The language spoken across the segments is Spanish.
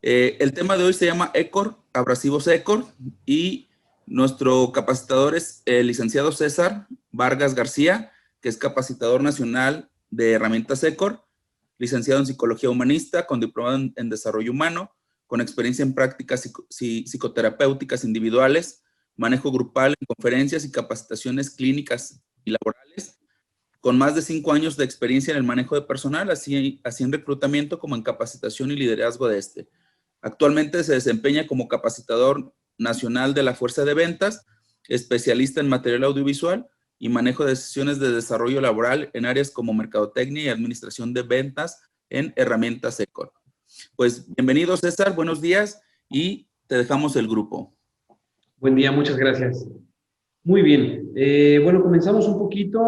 El tema de hoy se llama ECOR, abrasivos ECOR, y nuestro capacitador es el licenciado César Vargas García, que es capacitador nacional de herramientas ECOR, licenciado en Psicología Humanista, con diplomado en Desarrollo Humano, con experiencia en prácticas psicoterapéuticas individuales, manejo grupal en conferencias y capacitaciones clínicas y laborales, con más de 5 años de experiencia en el manejo de personal, así en reclutamiento como en capacitación y liderazgo de este. Actualmente se desempeña como capacitador nacional de la Fuerza de Ventas, especialista en material audiovisual y manejo de sesiones de desarrollo laboral en áreas como mercadotecnia y administración de ventas en herramientas ECOR. Pues bienvenido, César, buenos días y te dejamos el grupo. Buen día, muchas gracias. Muy bien, bueno, comenzamos un poquito.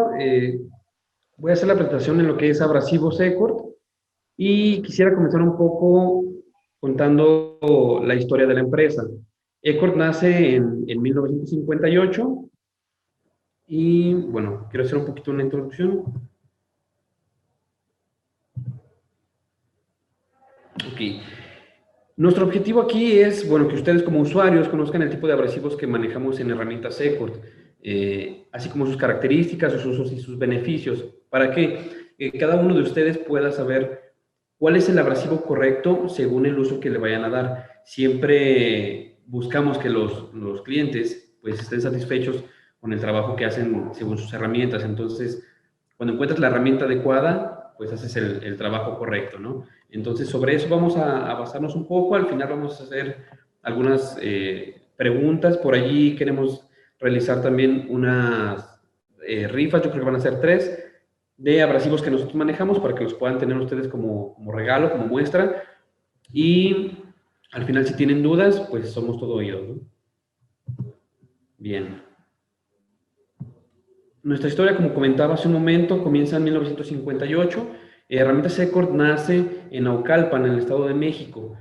Voy a hacer la presentación en lo que es abrasivos ECOR y quisiera comenzar un poco contando la historia de la empresa. ECOR nace en 1958 y, bueno, quiero hacer un poquito una introducción. Ok. Nuestro objetivo aquí es, bueno, que ustedes como usuarios conozcan el tipo de abrasivos que manejamos en herramientas ECOR, así como sus características, sus usos y sus beneficios, para que cada uno de ustedes pueda saber cuál es el abrasivo correcto según el uso que le vayan a dar. Siempre buscamos que los clientes pues estén satisfechos con el trabajo que hacen según sus herramientas. Entonces, cuando encuentras la herramienta adecuada, pues haces el trabajo correcto, ¿no? Entonces, sobre eso vamos a basarnos un poco. Al final vamos a hacer algunas preguntas. Por allí queremos realizar también unas rifas, yo creo que van a ser 3, de abrasivos que nosotros manejamos para que los puedan tener ustedes como regalo, como muestra. Y al final, si tienen dudas, pues somos todo oídos, ¿no? Bien. Nuestra historia, como comentaba hace un momento, comienza en 1958. Herramientas ECOR nace en Naucalpan, en el Estado de México.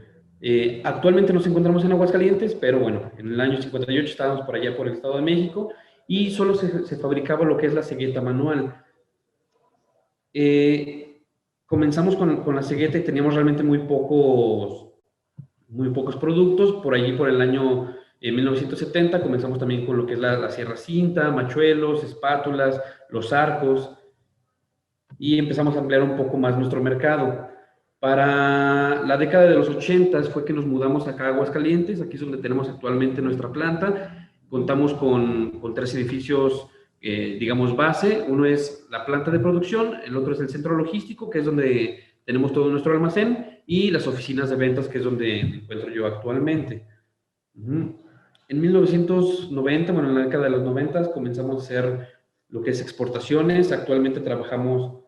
Actualmente nos encontramos en Aguascalientes, pero bueno, en el año 58 estábamos por allá por el Estado de México y solo se fabricaba lo que es la cegueta manual. Comenzamos con la cegueta y teníamos realmente muy pocos productos. Por allí, por el año 1970, comenzamos también con lo que es la sierra cinta, machuelos, espátulas, los arcos, y empezamos a ampliar un poco más nuestro mercado. Para la década de los 80 fue que nos mudamos acá a Aguascalientes. Aquí es donde tenemos actualmente nuestra planta. Contamos con 3 edificios, digamos, base. Uno es la planta de producción, el otro es el centro logístico, que es donde tenemos todo nuestro almacén, y las oficinas de ventas, que es donde me encuentro yo actualmente. En 1990, bueno, en la década de los 90, comenzamos a hacer lo que es exportaciones. Actualmente trabajamos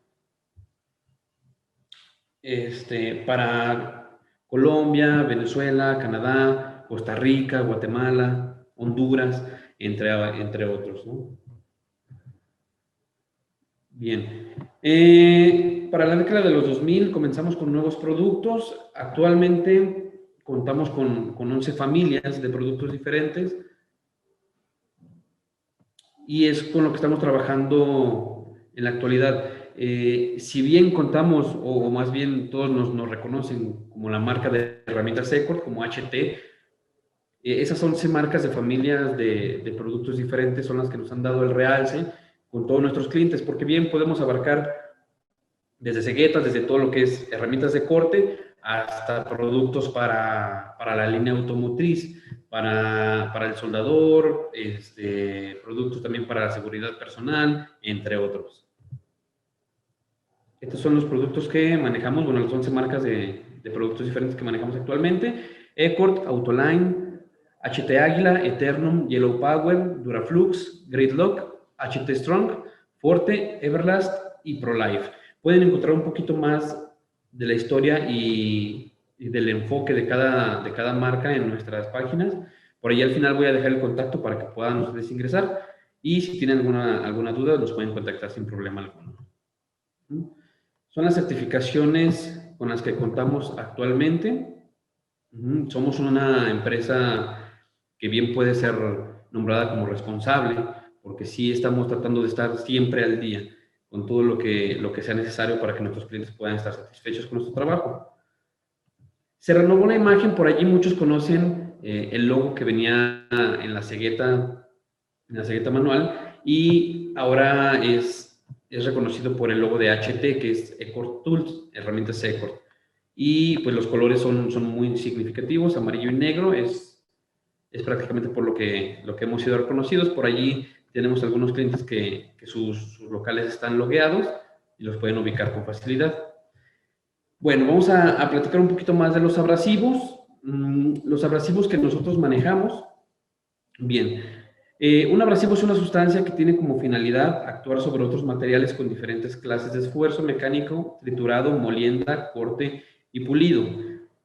para Colombia, Venezuela, Canadá, Costa Rica, Guatemala, Honduras, entre otros, ¿no? Bien. Para la década de los 2000 comenzamos con nuevos productos. Actualmente contamos con 11 familias de productos diferentes y es con lo que estamos trabajando en la actualidad. Si bien contamos, o más bien todos nos reconocen como la marca de herramientas ECOR, como HT, esas 11 marcas de familias de productos diferentes son las que nos han dado el realce con todos nuestros clientes, porque bien podemos abarcar desde ceguetas, desde todo lo que es herramientas de corte, hasta productos para la línea automotriz, para el soldador, productos también para la seguridad personal, entre otros. Estos son los productos que manejamos, bueno, las 11 marcas de productos diferentes que manejamos actualmente: ECOR, Autoline, HT Águila, Eternum, Yellow Power, Duraflux, Great Lock, HT Strong, Forte, Everlast y ProLife. Pueden encontrar un poquito más de la historia y del enfoque de cada marca en nuestras páginas. Por ahí al final voy a dejar el contacto para que puedan ustedes ingresar, y si tienen alguna duda los pueden contactar sin problema alguno. Son las certificaciones con las que contamos actualmente. Somos una empresa que bien puede ser nombrada como responsable, porque sí estamos tratando de estar siempre al día con todo lo que sea necesario para que nuestros clientes puedan estar satisfechos con nuestro trabajo. Se renovó la imagen, por allí muchos conocen el logo que venía en la cegueta manual, y ahora es reconocido por el logo de HT, que es Ecort Tools, herramientas Ecort. Y pues los colores son muy significativos, amarillo y negro, es prácticamente por lo que hemos sido reconocidos. Por allí tenemos algunos clientes que sus locales están logueados y los pueden ubicar con facilidad. Bueno, vamos a platicar un poquito más de los abrasivos. Los abrasivos que nosotros manejamos. Bien, un abrasivo es una sustancia que tiene como finalidad actuar sobre otros materiales con diferentes clases de esfuerzo mecánico, triturado, molienda, corte y pulido.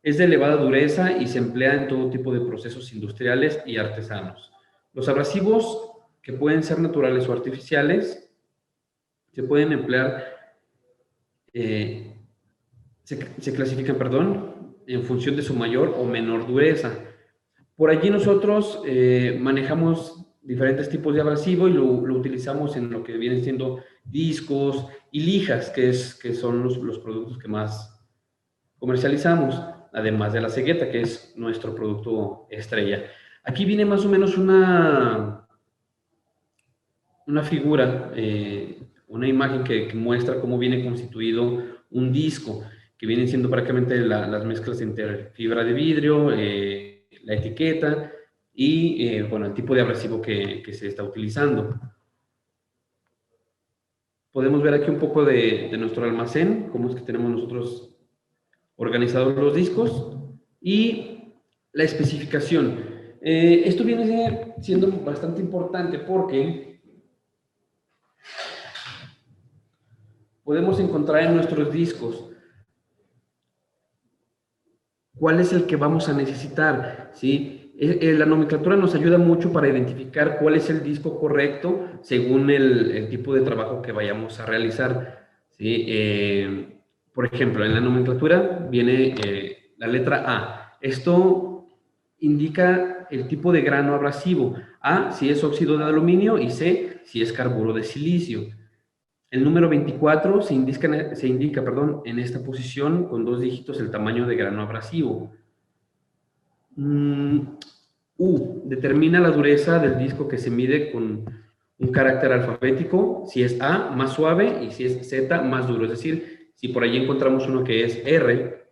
Es de elevada dureza y se emplea en todo tipo de procesos industriales y artesanos. Los abrasivos, que pueden ser naturales o artificiales, se pueden emplear, se clasifican, en función de su mayor o menor dureza. Por allí nosotros manejamos diferentes tipos de abrasivo y lo utilizamos en lo que vienen siendo discos y lijas, que son los productos que más comercializamos, además de la cegueta, que es nuestro producto estrella. Aquí viene más o menos una figura, una imagen que muestra cómo viene constituido un disco, que vienen siendo prácticamente las mezclas entre fibra de vidrio, la etiqueta y, bueno, el tipo de abrasivo que se está utilizando. Podemos ver aquí un poco de nuestro almacén, cómo es que tenemos nosotros organizados los discos y la especificación. Esto viene siendo bastante importante porque podemos encontrar en nuestros discos cuál es el que vamos a necesitar, ¿sí? La nomenclatura nos ayuda mucho para identificar cuál es el disco correcto según el tipo de trabajo que vayamos a realizar, ¿sí? Por ejemplo, en la nomenclatura viene la letra A. Esto indica el tipo de grano abrasivo. A, si es óxido de aluminio, y C, si es carburo de silicio. El número 24 se indica en esta posición con 2 dígitos el tamaño de grano abrasivo. U, determina la dureza del disco que se mide con un carácter alfabético, si es A, más suave, y si es Z, más duro. Es decir, si por allí encontramos uno que es R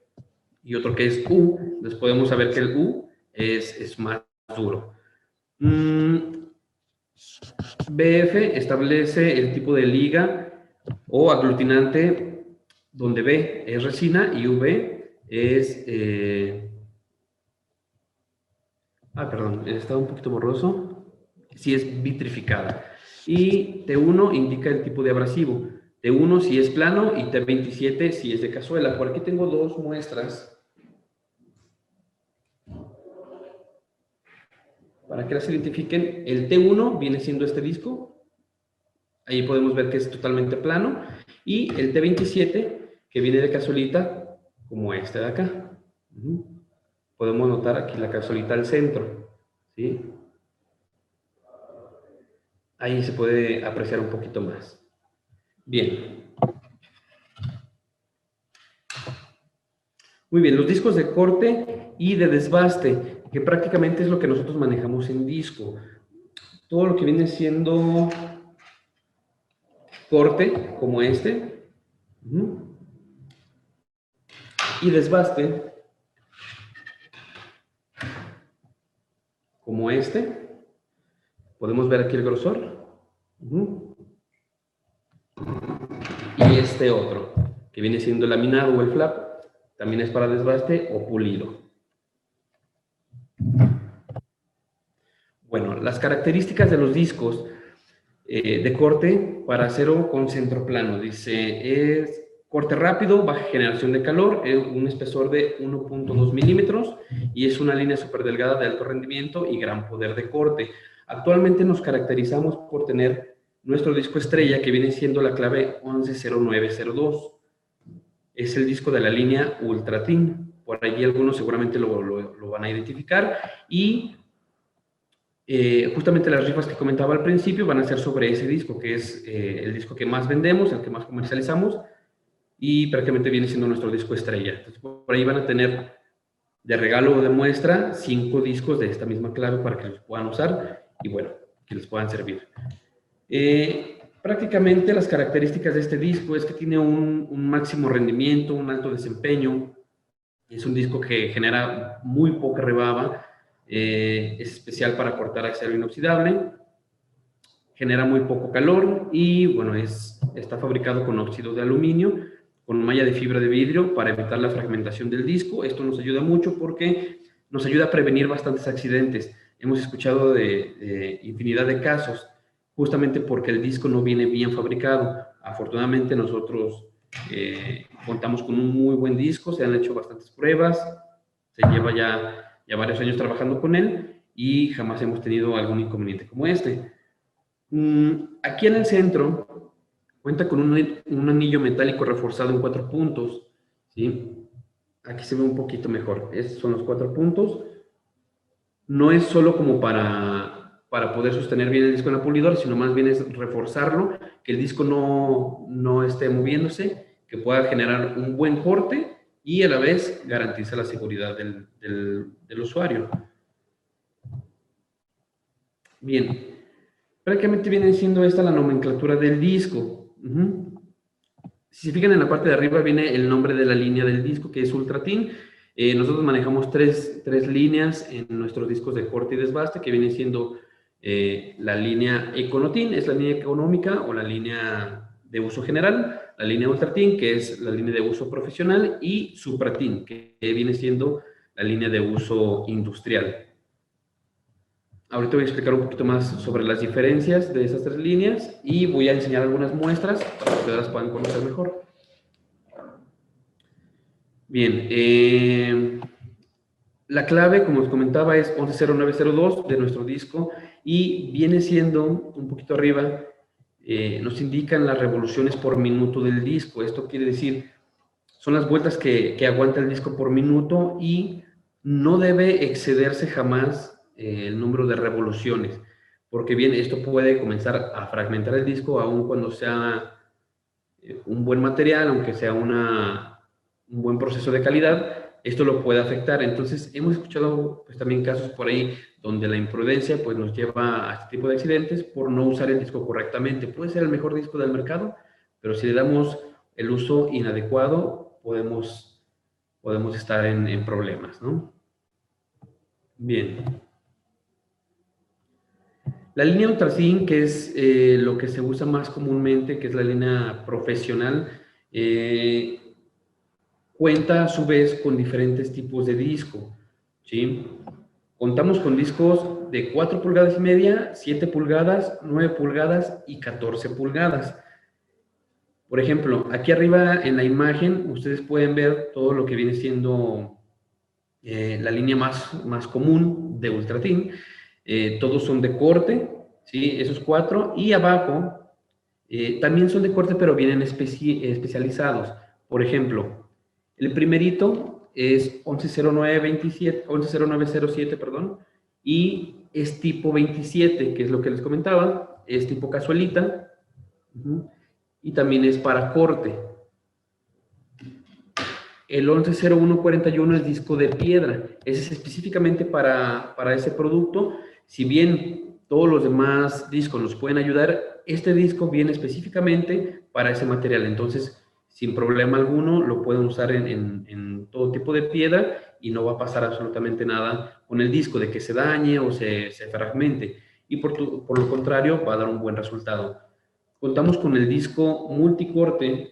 y otro que es U, entonces podemos saber que el U es más duro. BF establece el tipo de liga o aglutinante, donde B es resina y V es... está un poquito borroso. Si es vitrificada. Y T1 indica el tipo de abrasivo. T1 si es plano y T27 si es de cazuela. Por aquí tengo 2 muestras para que las identifiquen. El T1 viene siendo este disco. Ahí podemos ver que es totalmente plano. Y el T27, que viene de cazuelita, como este de acá. Podemos notar aquí la cazuelita al centro, ¿sí? Ahí se puede apreciar un poquito más. Bien. Muy bien, los discos de corte y de desbaste, que prácticamente es lo que nosotros manejamos en disco. Todo lo que viene siendo corte, como este, y desbaste, como este. Podemos ver aquí el grosor. Y este otro, que viene siendo el laminado o el flap, también es para desbaste o pulido. Bueno, las características de los discos de corte para acero con centro plano. Dice, es corte rápido, baja generación de calor, un espesor de 1.2 milímetros y es una línea súper delgada de alto rendimiento y gran poder de corte. Actualmente nos caracterizamos por tener nuestro disco estrella, que viene siendo la clave 110902. Es el disco de la línea Ultratin. Por allí algunos seguramente lo van a identificar. Y justamente las rifas que comentaba al principio van a ser sobre ese disco, que es el disco que más vendemos, el que más comercializamos, y prácticamente viene siendo nuestro disco estrella. Entonces, por ahí van a tener de regalo o de muestra 5 discos de esta misma clave para que los puedan usar y bueno, que les puedan servir. Prácticamente las características de este disco es que tiene un máximo rendimiento, un alto desempeño. Es un disco que genera muy poca rebaba, es especial para cortar acero inoxidable, genera muy poco calor y bueno, está fabricado con óxido de aluminio, con malla de fibra de vidrio para evitar la fragmentación del disco. Esto nos ayuda mucho porque nos ayuda a prevenir bastantes accidentes. Hemos escuchado de infinidad de casos, justamente porque el disco no viene bien fabricado. Afortunadamente nosotros contamos con un muy buen disco, se han hecho bastantes pruebas, se lleva ya varios años trabajando con él y jamás hemos tenido algún inconveniente como este. Aquí en el centro cuenta con un anillo metálico reforzado en 4 puntos, ¿sí? Aquí se ve un poquito mejor. Estos son los 4 puntos. No es solo como para poder sostener bien el disco en la pulidora, sino más bien es reforzarlo, que el disco no esté moviéndose, que pueda generar un buen corte y a la vez garantiza la seguridad del usuario. Bien, prácticamente viene siendo esta la nomenclatura del disco. Si se fijan en la parte de arriba viene el nombre de la línea del disco, que es Ultratin. Nosotros manejamos tres líneas en nuestros discos de corte y desbaste, que viene siendo la línea Econotin, es la línea económica o la línea de uso general, la línea Ultratin, que es la línea de uso profesional, y Supratin, que viene siendo la línea de uso industrial. Ahorita voy a explicar un poquito más sobre las diferencias de esas 3 líneas y voy a enseñar algunas muestras para que ustedes las puedan conocer mejor. Bien, la clave, como os comentaba, es 110902 de nuestro disco y viene siendo, un poquito arriba, nos indican las revoluciones por minuto del disco. Esto quiere decir, son las vueltas que aguanta el disco por minuto y no debe excederse jamás el número de revoluciones, porque bien, esto puede comenzar a fragmentar el disco aun cuando sea un buen material, aunque sea un buen proceso de calidad, esto lo puede afectar. Entonces, hemos escuchado pues, también casos por ahí donde la imprudencia pues, nos lleva a este tipo de accidentes por no usar el disco correctamente. Puede ser el mejor disco del mercado, pero si le damos el uso inadecuado, podemos estar en problemas, ¿no? Bien. La línea Ultratin, que es lo que se usa más comúnmente, que es la línea profesional, cuenta a su vez con diferentes tipos de disco, ¿sí? Contamos con discos de 4 pulgadas y media, 7 pulgadas, 9 pulgadas y 14 pulgadas. Por ejemplo, aquí arriba en la imagen ustedes pueden ver todo lo que viene siendo la línea más común de Ultratin. Todos son de corte, ¿sí? Esos 4. Y abajo también son de corte, pero vienen especializados. Por ejemplo, el primerito es 110907, perdón, y es tipo 27, que es lo que les comentaba, es tipo casualita, y también es para corte. El 110141 es disco de piedra, ese es específicamente para ese producto. Si bien todos los demás discos nos pueden ayudar, este disco viene específicamente para ese material, entonces sin problema alguno lo pueden usar en todo tipo de piedra y no va a pasar absolutamente nada con el disco de que se dañe o se fragmente, y por lo contrario va a dar un buen resultado. Contamos con el disco multicorte.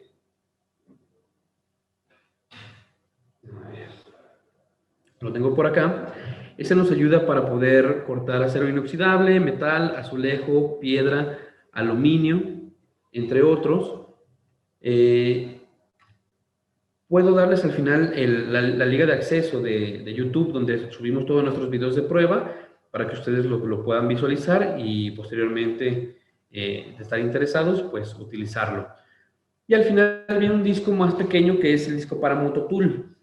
Lo tengo por acá. Ese nos ayuda para poder cortar acero inoxidable, metal, azulejo, piedra, aluminio, entre otros. Puedo darles al final la liga de acceso de YouTube, donde subimos todos nuestros videos de prueba para que ustedes lo puedan visualizar y posteriormente, de estar interesados, pues utilizarlo. Y al final viene un disco más pequeño que es el disco para Mototool.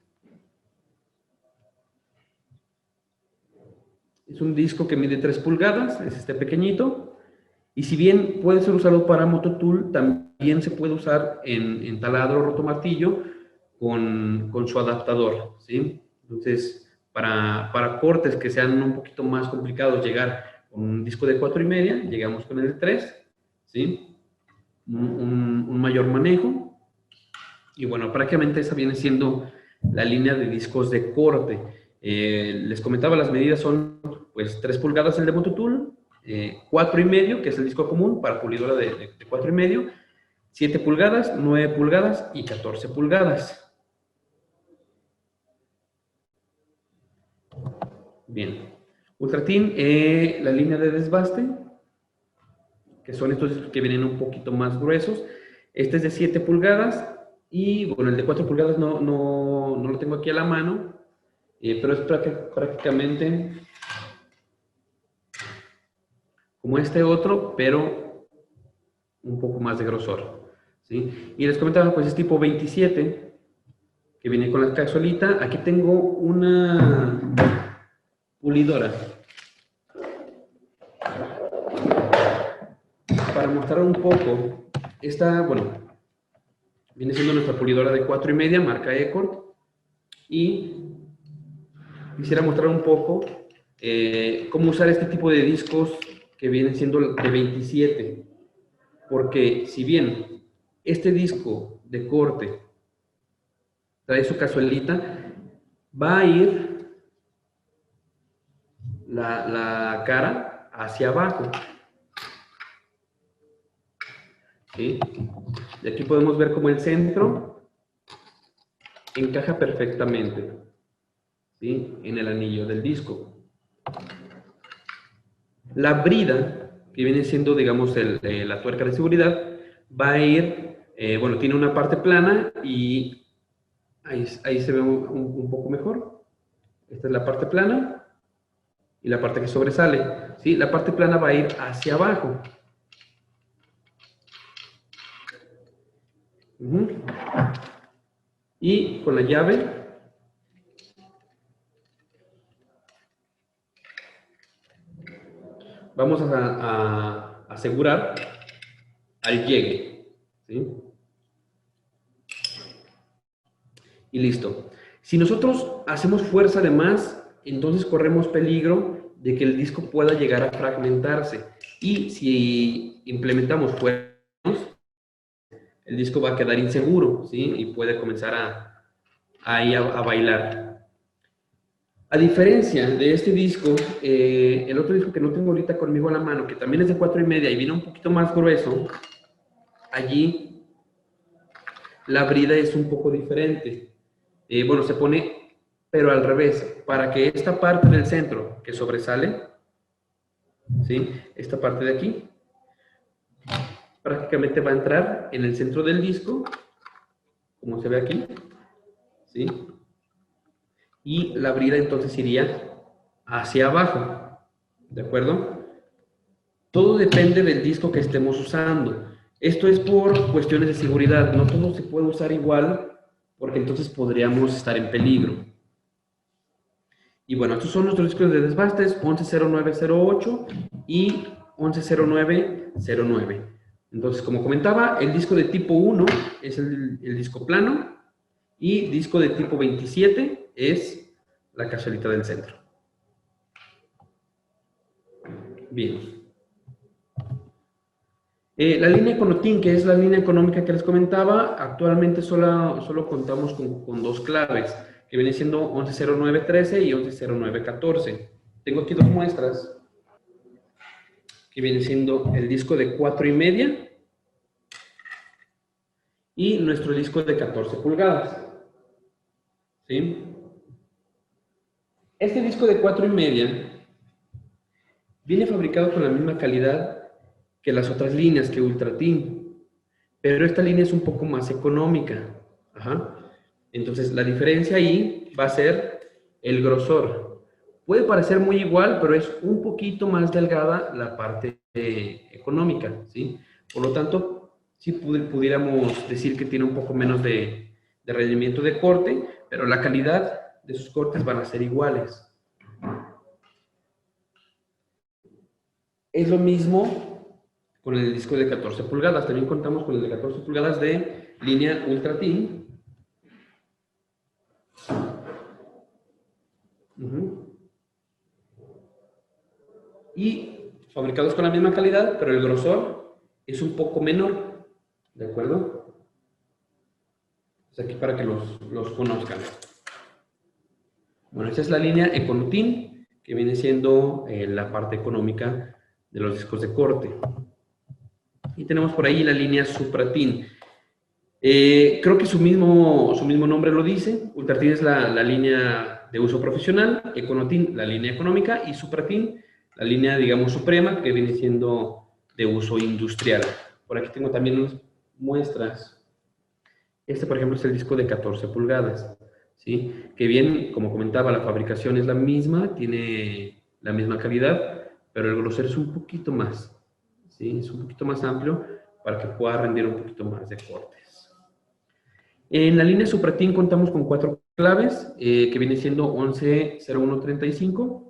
Es un disco que mide 3 pulgadas, es este pequeñito. Y si bien puede ser usado para Mototool, también se puede usar en taladro rotomartillo con su adaptador, ¿sí? Entonces, Para cortes que sean un poquito más complicados llegar con un disco de 4,5, llegamos con el de 3, ¿sí? Un mayor manejo. Y bueno, prácticamente esa viene siendo la línea de discos de corte. Les comentaba, las medidas son pues 3 pulgadas el de Mototool, 4,5, que es el disco común para pulidora de 4,5, 7 pulgadas, 9 pulgadas y 14 pulgadas. Bien. Ultratin, la línea de desbaste, que son estos discos que vienen un poquito más gruesos. Este es de 7 pulgadas y, bueno, el de 4 pulgadas no lo tengo aquí a la mano, pero es prácticamente como este otro, pero un poco más de grosor, ¿sí? Y les comentaba, pues es tipo 27, que viene con la cazuelita. Aquí tengo una pulidora para mostrar un poco. Esta, bueno, viene siendo nuestra pulidora de 4,5, marca Ecort, y quisiera mostrar un poco cómo usar este tipo de discos que vienen siendo de 27, porque si bien este disco de corte trae su cazuelita, va a ir la cara hacia abajo, ¿sí? Y aquí podemos ver cómo el centro encaja perfectamente, ¿sí?, en el anillo del disco. La brida, que viene siendo, digamos, la tuerca de seguridad, va a ir, bueno, tiene una parte plana y ahí se ve un poco mejor. Esta es la parte plana y la parte que sobresale, ¿sí? La parte plana va a ir hacia abajo. Y con la llave vamos a asegurar al llegue, ¿sí? Y listo. Si nosotros hacemos fuerza de más, entonces corremos peligro de que el disco pueda llegar a fragmentarse. Y si implementamos fuerza, el disco va a quedar inseguro, ¿sí? Y puede comenzar a bailar. A diferencia de este disco, el otro disco que no tengo ahorita conmigo a la mano, que también es de 4,5 y viene un poquito más grueso, allí la brida es un poco diferente. Bueno, se pone, pero al revés, para que esta parte del centro que sobresale, ¿sí?, esta parte de aquí, prácticamente va a entrar en el centro del disco, como se ve aquí, ¿sí? Y la brida entonces iría hacia abajo, ¿de acuerdo? Todo depende del disco que estemos usando. Esto es por cuestiones de seguridad, no todo se puede usar igual, porque entonces podríamos estar en peligro. Y bueno, estos son nuestros discos de desbastes, 110908 y 110909. Entonces, como comentaba, el disco de tipo 1 es el disco plano y disco de tipo 27 es la cazuelita del centro. Bien. La línea Econotin, que es la línea económica que les comentaba, actualmente solo contamos con 2 claves, que vienen siendo 110913 y 110914. Tengo aquí 2 muestras, que viene siendo el disco de 4,5 y nuestro disco de 14 pulgadas. ¿Sí? Este disco de 4,5 viene fabricado con la misma calidad que las otras líneas, que Ultratin, pero esta línea es un poco más económica. Ajá. Entonces, la diferencia ahí va a ser el grosor. Puede parecer muy igual, pero es un poquito más delgada la parte económica, ¿sí? Por lo tanto, sí pudiéramos decir que tiene un poco menos de rendimiento de corte, pero la calidad de sus cortes van a ser iguales. Es lo mismo con el disco de 14 pulgadas. También contamos con el de 14 pulgadas de línea Ultratin. Y fabricados con la misma calidad, pero el grosor es un poco menor, ¿de acuerdo? Aquí para que los conozcan. Bueno, esta es la línea Econotin, que viene siendo la parte económica de los discos de corte. Y tenemos por ahí la línea Supratin. Creo que su mismo nombre lo dice. Ultratin es la línea de uso profesional, Econotin la línea económica y Supratin la línea, digamos, suprema, que viene siendo de uso industrial. Por aquí tengo también unas muestras. Este, por ejemplo, es el disco de 14 pulgadas, ¿sí? Que bien, como comentaba, la fabricación es la misma, tiene la misma calidad, pero el grosor es un poquito más, ¿sí? Es un poquito más amplio para que pueda rendir un poquito más de cortes. En la línea Supratin contamos con 4 claves, que viene siendo 110135,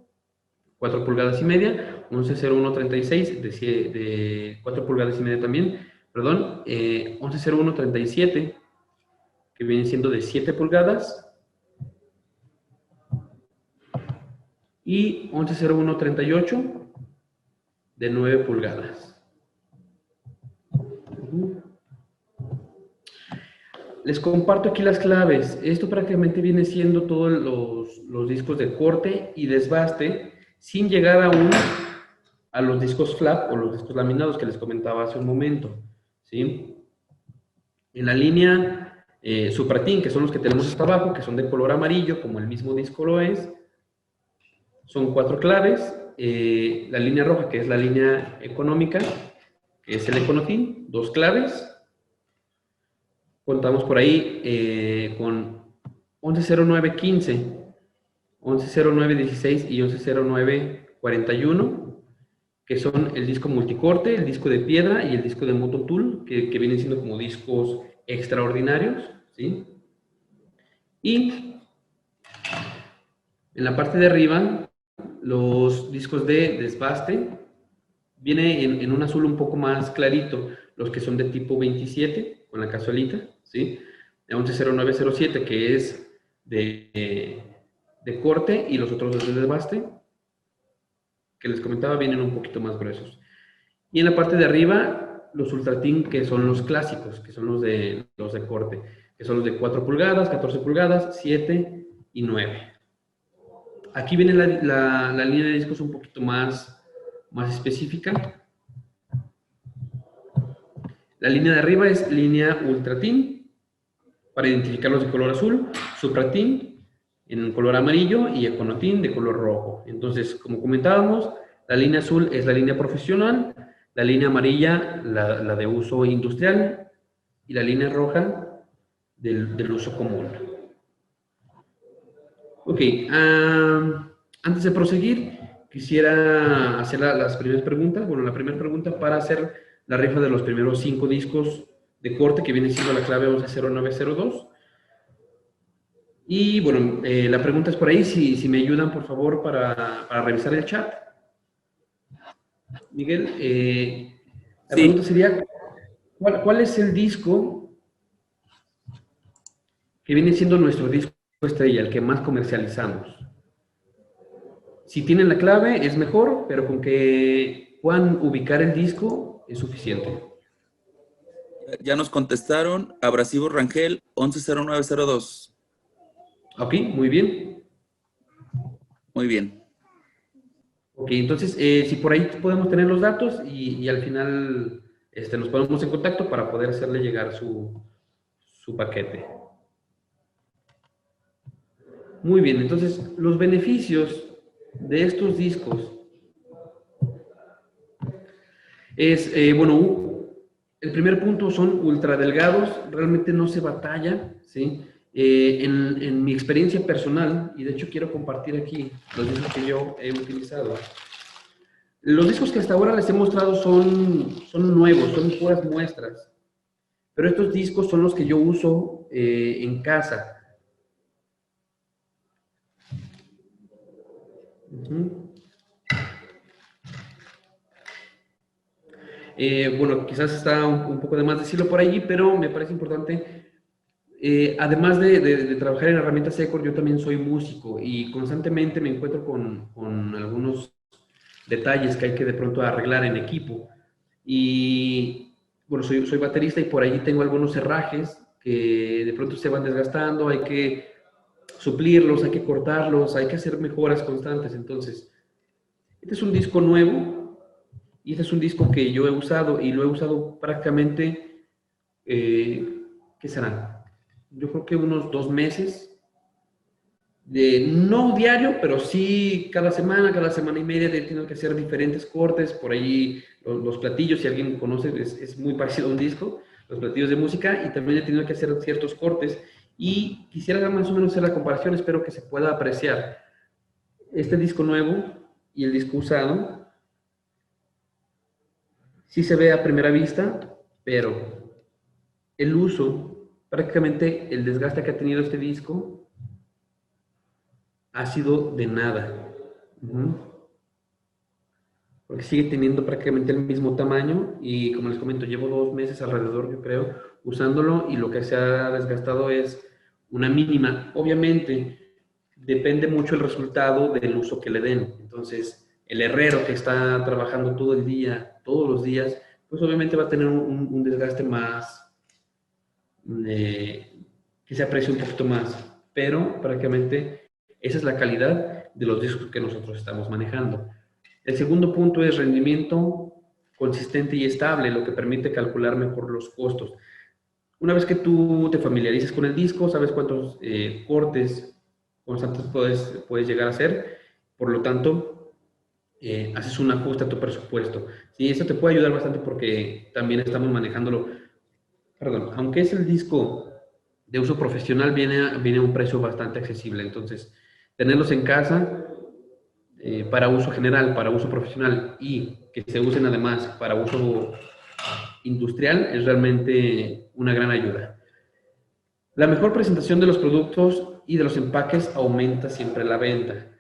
4 pulgadas y media, 110136 de 4 pulgadas y media también, perdón, 110137, que viene siendo de 7 pulgadas, y 110138 de 9 pulgadas. Les comparto aquí las claves. Esto prácticamente viene siendo todos los discos de corte y desbaste, sin llegar aún a los discos flap o los discos laminados que les comentaba hace un momento, ¿sí? En la línea Supratin, que son los que tenemos hasta abajo, que son de color amarillo, como el mismo disco lo es, son 4 claves. La línea roja, que es la línea económica, que es el Econotin, 2 claves. Contamos por ahí con 110915, 110916 y 110941, que son el disco multicorte, el disco de piedra y el disco de Moto Tool, que vienen siendo como discos extraordinarios, ¿sí? Y en la parte de arriba, los discos de desbaste, viene en un azul un poco más clarito, los que son de tipo 27, con la cazuelita, ¿sí? El 110907, que es de corte, y los otros dos de desbaste, que les comentaba, vienen un poquito más gruesos. Y en la parte de arriba, los Ultratin, que son los clásicos, que son los de corte, que son los de 4 pulgadas, 14 pulgadas, 7 y 9. Aquí viene la línea de discos un poquito más específica. La línea de arriba es línea Ultratin, para identificarlos de color azul, Supratin en color amarillo y Econotin de color rojo. Entonces, como comentábamos, la línea azul es la línea profesional, la línea amarilla la de uso industrial y la línea roja del uso común. Ok, antes de proseguir, quisiera hacer las primeras preguntas. Bueno, la primera pregunta para hacer la rifa de los primeros 5 discos de corte, que viene siendo la clave 110902. Y bueno, la pregunta es por ahí, si me ayudan por favor para revisar el chat. Miguel, la pregunta sería, ¿cuál es el disco que viene siendo nuestro disco estrella, el que más comercializamos? Si tienen la clave es mejor, pero con que puedan ubicar el disco es suficiente. Ya nos contestaron, Abrasivo Rangel 110902. Ok, muy bien. Muy bien. Ok, entonces, si por ahí podemos tener los datos y al final nos ponemos en contacto para poder hacerle llegar su paquete. Muy bien, entonces, los beneficios de estos discos es, bueno, el primer punto son ultra delgados, realmente no se batalla, ¿sí? En mi experiencia personal, y de hecho quiero compartir aquí los discos que yo he utilizado. Los discos que hasta ahora les he mostrado son nuevos, son puras muestras, pero estos discos son los que yo uso en casa. Bueno, quizás está un poco de más decirlo por allí, pero me parece importante además de trabajar en herramientas Ecor, yo también soy músico y constantemente me encuentro con algunos detalles que hay que de pronto arreglar en equipo. Y bueno, soy baterista y por ahí tengo algunos herrajes que de pronto se van desgastando, hay que suplirlos, hay que cortarlos, hay que hacer mejoras constantes. Entonces, este es un disco nuevo y este es un disco que yo he usado y lo he usado prácticamente, ¿qué serán? Yo creo que unos 2 meses, no diario, pero sí cada semana y media, tengo que hacer diferentes cortes, por ahí los platillos, si alguien conoce, es muy parecido a un disco, los platillos de música, y también he tenido que hacer ciertos cortes, y quisiera más o menos hacer la comparación, espero que se pueda apreciar. Este disco nuevo y el disco usado, sí se ve a primera vista, pero el uso, prácticamente el desgaste que ha tenido este disco, ha sido de nada. Porque sigue teniendo prácticamente el mismo tamaño y como les comento, llevo 2 meses alrededor, yo creo, usándolo y lo que se ha desgastado es una mínima. Obviamente, depende mucho el resultado del uso que le den. Entonces, el herrero que está trabajando todo el día, todos los días, pues obviamente va a tener un desgaste más, que se aprecie un poquito más. Pero prácticamente esa es la calidad de los discos que nosotros estamos manejando. El segundo punto es rendimiento consistente y estable, lo que permite calcular mejor los costos. Una vez que tú te familiarices con el disco, sabes cuántos cortes constantes puedes llegar a hacer, por lo tanto, haces un ajuste a tu presupuesto. Sí, eso te puede ayudar bastante porque también estamos manejándolo. Perdón, aunque es el disco de uso profesional, viene a un precio bastante accesible. Entonces, tenerlos en casa para uso general, para uso profesional y que se usen además para uso industrial es realmente una gran ayuda. La mejor presentación de los productos y de los empaques aumenta siempre la venta.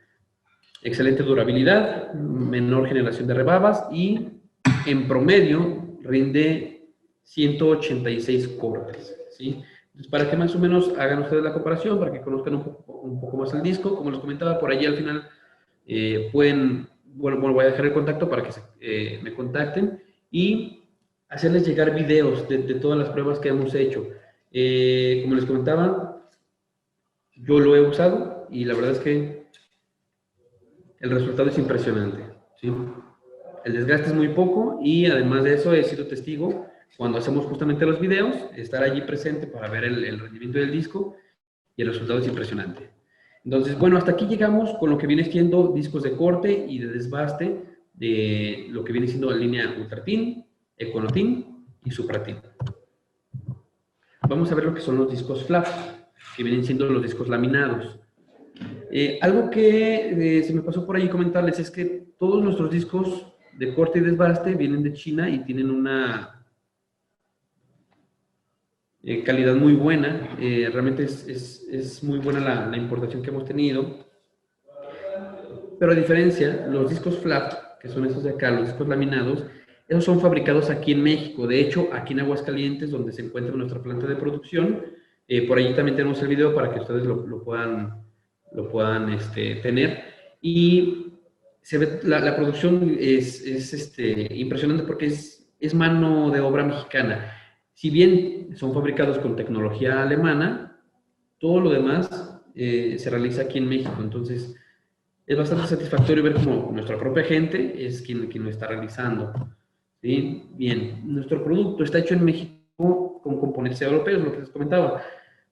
Excelente durabilidad, menor generación de rebabas y en promedio rinde 186 cortes, ¿sí? Entonces, para que más o menos hagan ustedes la comparación, para que conozcan un poco más el disco, como les comentaba, por allí al final bueno, voy a dejar el contacto para que me contacten y hacerles llegar videos de todas las pruebas que hemos hecho. Como les comentaba, yo lo he usado y la verdad es que el resultado es impresionante, ¿sí? El desgaste es muy poco y además de eso he sido testigo cuando hacemos justamente los videos, estar allí presente para ver el rendimiento del disco y el resultado es impresionante. Entonces, bueno, hasta aquí llegamos con lo que viene siendo discos de corte y de desbaste de lo que viene siendo la línea Ultratin, Econotin y Supratin. Vamos a ver lo que son los discos flap, que vienen siendo los discos laminados. Algo que se me pasó por ahí comentarles es que todos nuestros discos de corte y desbaste vienen de China y tienen una calidad muy buena. Realmente es muy buena la importación que hemos tenido. Pero a diferencia, los discos flat, que son estos de acá, los discos laminados, esos son fabricados aquí en México. De hecho, aquí en Aguascalientes, donde se encuentra nuestra planta de producción, por allí también tenemos el video para que ustedes lo puedan tener. Y se ve, la producción es impresionante porque es mano de obra mexicana. Si bien son fabricados con tecnología alemana, todo lo demás se realiza aquí en México. Entonces, es bastante satisfactorio ver cómo nuestra propia gente es quien lo está realizando. ¿Sí? Bien, nuestro producto está hecho en México con componentes europeos, lo que les comentaba.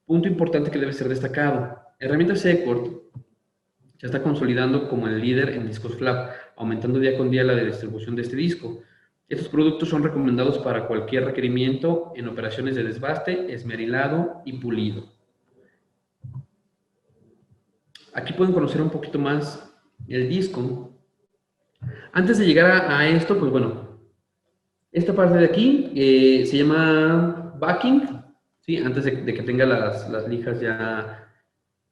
Punto importante que debe ser destacado. Herramientas Ecor se está consolidando como el líder en discos flap, aumentando día con día la distribución de este disco. Estos productos son recomendados para cualquier requerimiento en operaciones de desbaste, esmerilado y pulido. Aquí pueden conocer un poquito más el disco. Antes de llegar a esto, pues bueno, esta parte de aquí se llama backing, ¿sí? Antes de que tenga las lijas ya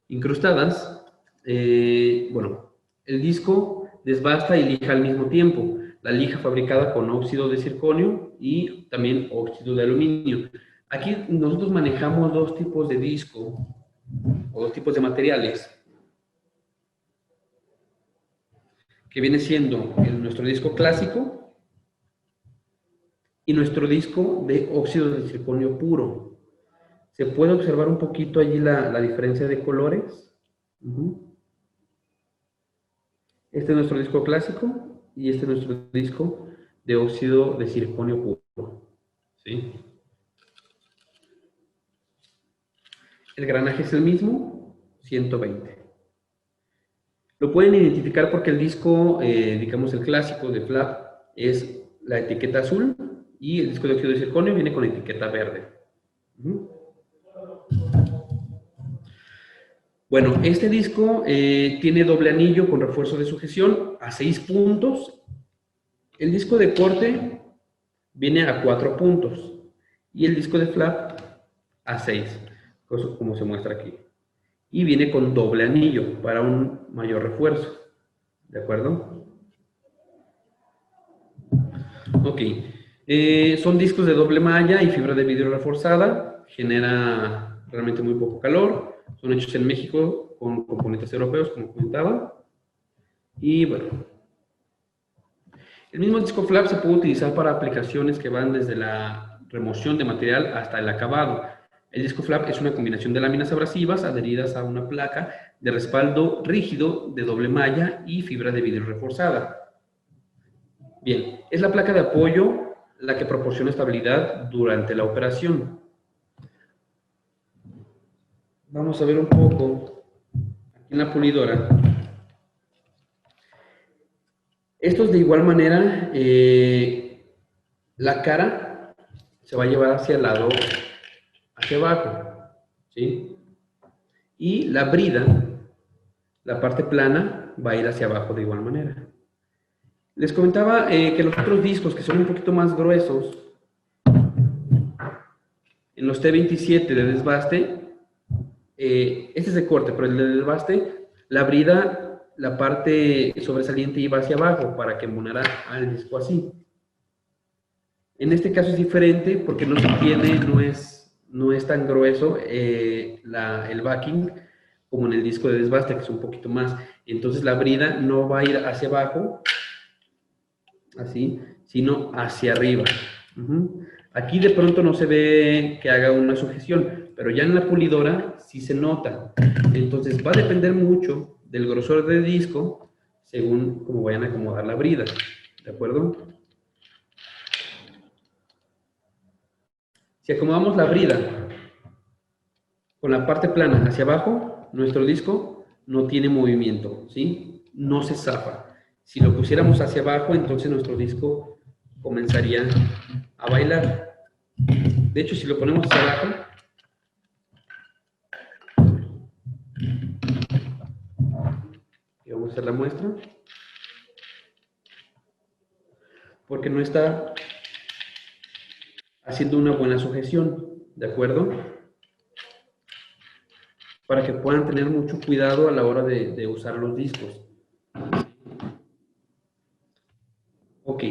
incrustadas. Bueno, el disco desbasta y lija al mismo tiempo. La lija fabricada con óxido de circonio y también óxido de aluminio. Aquí nosotros manejamos dos tipos de disco o dos tipos de materiales, que viene siendo nuestro disco clásico y nuestro disco de óxido de circonio puro. ¿Se puede observar un poquito allí la diferencia de colores? Este es nuestro disco clásico y este es nuestro disco de óxido de circonio puro. ¿Sí? El granaje es el mismo, 120. Lo pueden identificar porque el disco, digamos el clásico de flap, es la etiqueta azul y el disco de óxido de circonio viene con etiqueta verde. Bueno, este disco tiene doble anillo con refuerzo de sujeción a 6 puntos. El disco de corte viene a 4 puntos y el disco de flap a 6, como se muestra aquí. Y viene con doble anillo para un mayor refuerzo. ¿De acuerdo? Ok. Son discos de doble malla y fibra de vidrio reforzada. Genera realmente muy poco calor. Son hechos en México con componentes europeos, como comentaba. Y bueno. El mismo disco flap se puede utilizar para aplicaciones que van desde la remoción de material hasta el acabado. El disco flap es una combinación de láminas abrasivas adheridas a una placa de respaldo rígido de doble malla y fibra de vidrio reforzada. Bien, es la placa de apoyo la que proporciona estabilidad durante la operación. Vamos a ver un poco aquí en la pulidora. Estos de igual manera, la cara se va a llevar hacia el lado, hacia abajo, ¿sí? Y la brida, la parte plana, va a ir hacia abajo de igual manera. Les comentaba que los otros discos que son un poquito más gruesos, en los T27 de desbaste, este es de corte, pero el de desbaste, la brida, la parte sobresaliente iba hacia abajo para que embonara al disco así. En este caso es diferente porque no se tiene, no es tan grueso el backing como en el disco de desbaste, que es un poquito más. Entonces la brida no va a ir hacia abajo, así, sino hacia arriba. Aquí de pronto no se ve que haga una sujeción, pero ya en la pulidora sí se nota. Entonces va a depender mucho del grosor del disco según cómo vayan a acomodar la brida. ¿De acuerdo? Si acomodamos la brida con la parte plana hacia abajo, nuestro disco no tiene movimiento, ¿sí? No se zafa. Si lo pusiéramos hacia abajo, entonces nuestro disco comenzaría a bailar. De hecho, si lo ponemos hacia abajo, y vamos a hacer la muestra, porque no está haciendo una buena sujeción, ¿de acuerdo? Para que puedan tener mucho cuidado a la hora de usar los discos. Ok.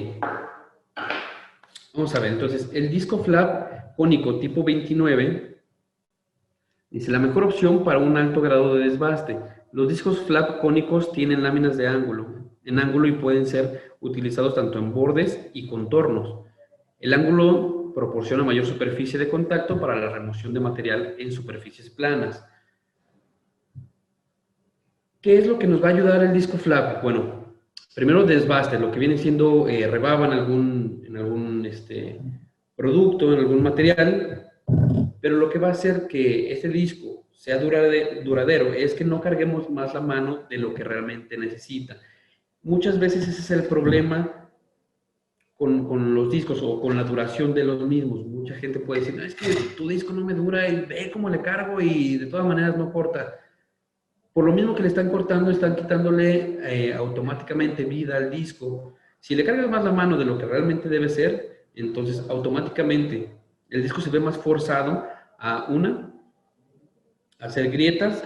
Vamos a ver, entonces, el disco flap cónico tipo 29 dice, la mejor opción para un alto grado de desbaste. Los discos flap cónicos tienen láminas en ángulo y pueden ser utilizados tanto en bordes y contornos. El ángulo proporciona mayor superficie de contacto para la remoción de material en superficies planas. ¿Qué es lo que nos va a ayudar el disco flap? Bueno, primero desbaste, lo que viene siendo rebaba en algún producto, en algún material, pero lo que va a hacer que este disco sea duradero es que no carguemos más la mano de lo que realmente necesita. Muchas veces ese es el problema con los discos o con la duración de los mismos. Mucha gente puede decir, no, es que tu disco no me dura y ve cómo le cargo y de todas maneras no corta. Por lo mismo que le están cortando, están quitándole automáticamente vida al disco. Si le cargas más la mano de lo que realmente debe ser, entonces automáticamente el disco se ve más forzado a hacer grietas,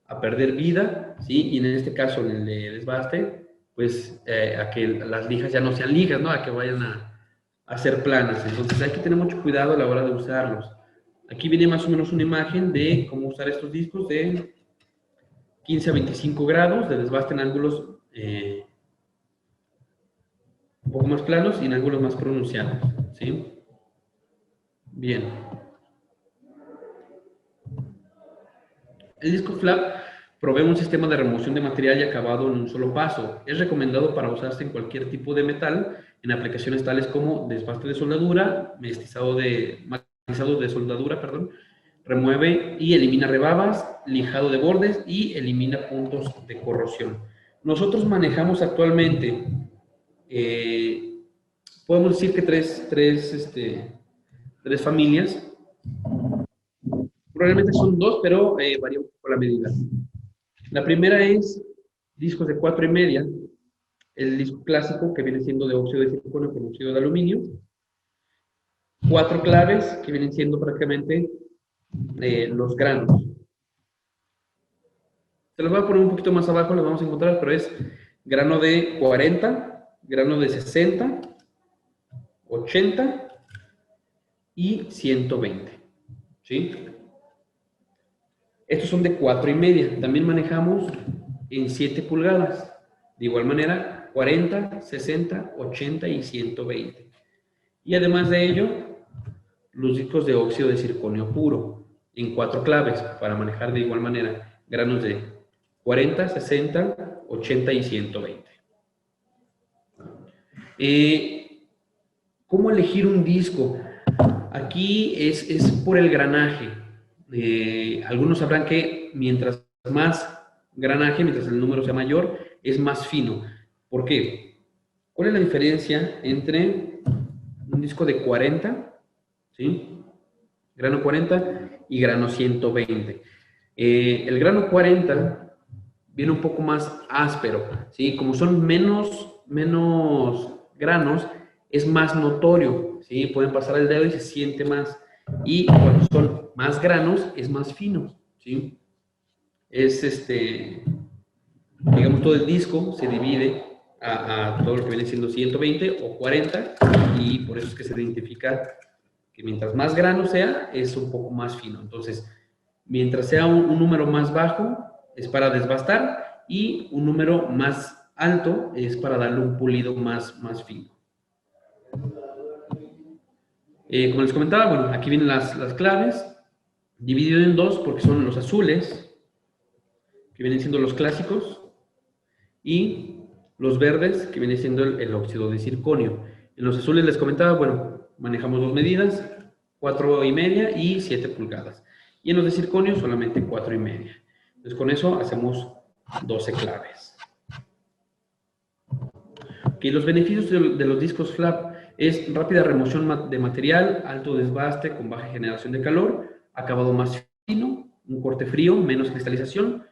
a perder vida, ¿sí? Y en este caso, en el de desbaste, pues a que las lijas ya no sean lijas, ¿no? A que vayan a ser planas. Entonces hay que tener mucho cuidado a la hora de usarlos. Aquí viene más o menos una imagen de cómo usar estos discos de 15 a 25 grados de desbaste en ángulos un poco más planos y en ángulos más pronunciados, ¿sí? Bien. El disco flap provee un sistema de remoción de material y acabado en un solo paso. Es recomendado para usarse en cualquier tipo de metal, en aplicaciones tales como desbaste de soldadura, matizado de soldadura, perdón, remueve y elimina rebabas, lijado de bordes y elimina puntos de corrosión. Nosotros manejamos actualmente, podemos decir que tres familias. Probablemente son dos, pero varía un poco la medida. La primera es discos de 4,5, el disco clásico que viene siendo de óxido de circonio con óxido de aluminio. 4 claves que vienen siendo prácticamente los granos. Se los voy a poner un poquito más abajo, los vamos a encontrar, pero es grano de 40, grano de 60, 80 y 120. ¿Sí? Estos son de 4,5. También manejamos en 7 pulgadas. De igual manera, 40, 60, 80 y 120. Y además de ello, los discos de óxido de circonio puro en 4 claves para manejar de igual manera granos de 40, 60, 80 y 120. ¿Cómo elegir un disco? Aquí es por el granaje. Algunos sabrán que mientras más granaje, mientras el número sea mayor, es más fino. ¿Por qué? ¿Cuál es la diferencia entre un disco de 40, ¿sí? Grano 40 y grano 120? El grano 40 viene un poco más áspero, ¿sí? Como son menos granos, es más notorio, ¿sí? Pueden pasar el dedo y se siente más. Y cuando son más granos, es más fino, ¿sí? Es digamos, todo el disco se divide a todo lo que viene siendo 120 o 40, y por eso es que se identifica que mientras más grano sea, es un poco más fino. Entonces, mientras sea un número más bajo, es para desbastar, y un número más alto es para darle un pulido más fino. Como les comentaba, bueno, aquí vienen las claves, dividido en dos porque son los azules, que vienen siendo los clásicos, y los verdes, que viene siendo el óxido de circonio. En los azules les comentaba, bueno, manejamos 2 medidas, 4,5 y 7 pulgadas. Y en los de circonio solamente 4,5. Entonces con eso hacemos 12 claves. Okay, los beneficios de los discos flap es rápida remoción de material, alto desbaste con baja generación de calor, acabado más fino, un corte frío, menos cristalización,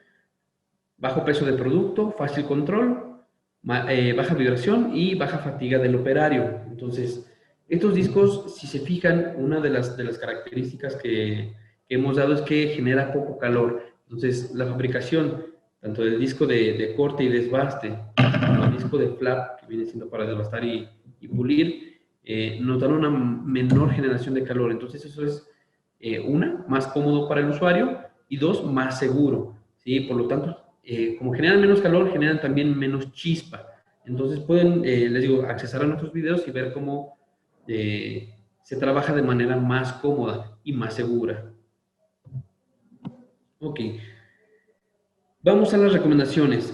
bajo peso de producto, fácil control, baja vibración y baja fatiga del operario. Entonces, estos discos, si se fijan, una de las características que hemos dado es que genera poco calor. Entonces, la fabricación, tanto del disco de corte y desbaste, como el disco de flap, que viene siendo para desbastar y pulir, nos dan una menor generación de calor. Entonces, eso es, más cómodo para el usuario, y 2, más seguro, ¿sí? Por lo tanto, como generan menos calor, generan también menos chispa. Entonces pueden, les digo, accesar a nuestros videos y ver cómo se trabaja de manera más cómoda y más segura. Ok. Vamos a las recomendaciones.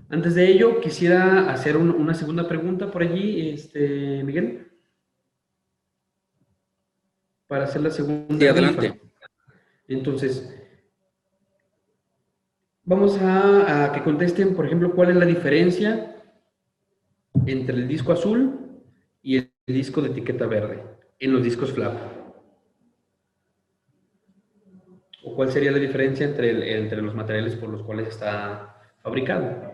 Antes de ello, quisiera hacer una segunda pregunta por allí, Miguel. Para hacer la segunda. Sí, adelante. Rifa. Entonces, vamos a que contesten, por ejemplo, cuál es la diferencia entre el disco azul y el disco de etiqueta verde en los discos flap. ¿O cuál sería la diferencia entre los materiales por los cuales está fabricado?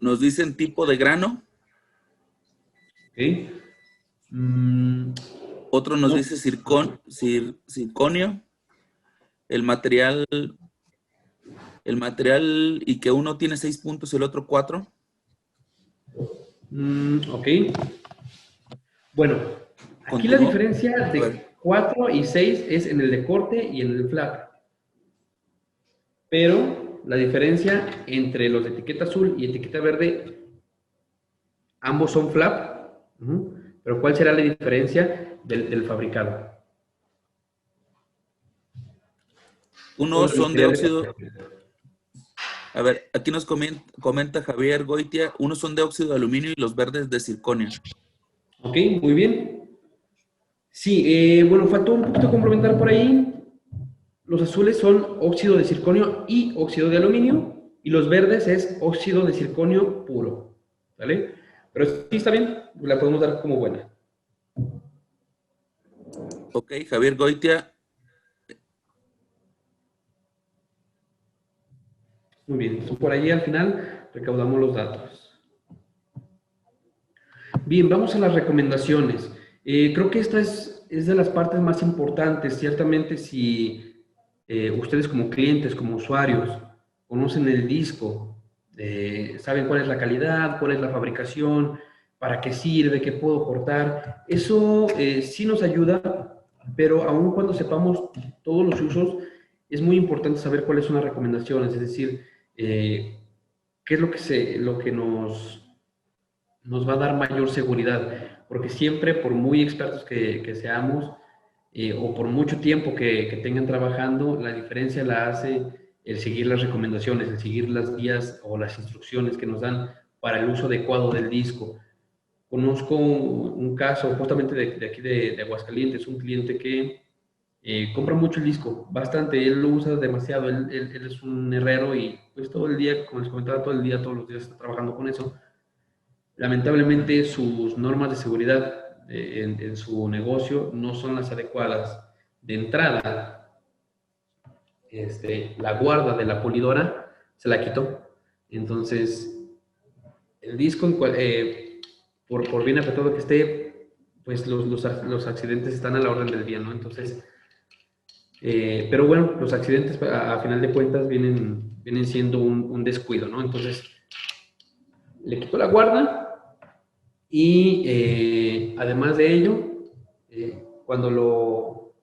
Nos dicen tipo de grano. ¿Okay? Otro nos dice circonio. El material y que uno tiene 6 puntos y el otro 4. Ok. Bueno, aquí la diferencia de 4 y 6 es en el de corte y en el flap. Pero la diferencia entre los de etiqueta azul y etiqueta verde, ambos son flap. Pero ¿cuál será la diferencia del fabricado? Unos son de óxido. A ver, aquí nos comenta Javier Goitia, unos son de óxido de aluminio y los verdes de circonio. Ok, muy bien. Sí, bueno, faltó un poquito complementar por ahí. Los azules son óxido de circonio y óxido de aluminio, y los verdes es óxido de circonio puro, ¿vale? Pero sí está bien, la podemos dar como buena. Ok, Javier Goitia. Muy bien, entonces por ahí al final recaudamos los datos. Bien, vamos a las recomendaciones. Creo que esta es de las partes más importantes. Ciertamente, si ustedes como clientes, como usuarios, conocen el disco, saben cuál es la calidad, cuál es la fabricación, para qué sirve, qué puedo cortar, eso sí nos ayuda, pero aun cuando sepamos todos los usos, es muy importante saber cuáles son las recomendaciones, es decir, qué es lo que nos va a dar mayor seguridad, porque siempre, por muy expertos que seamos, o por mucho tiempo que tengan trabajando, la diferencia la hace el seguir las recomendaciones, el seguir las guías o las instrucciones que nos dan para el uso adecuado del disco. Conozco un caso justamente de aquí de Aguascalientes, un cliente que compra mucho el disco, bastante, él lo usa demasiado, él es un herrero y pues todo el día, como les comentaba, todo el día, todos los días está trabajando con eso. Lamentablemente sus normas de seguridad en su negocio no son las adecuadas. De entrada, la guarda de la pulidora se la quitó. Entonces, el disco, por bien apretado que esté, pues los accidentes están a la orden del día, ¿no? Entonces, pero bueno, los accidentes a final de cuentas vienen siendo un descuido, ¿no? Entonces, le quitó la guarda. Y además de ello, cuando lo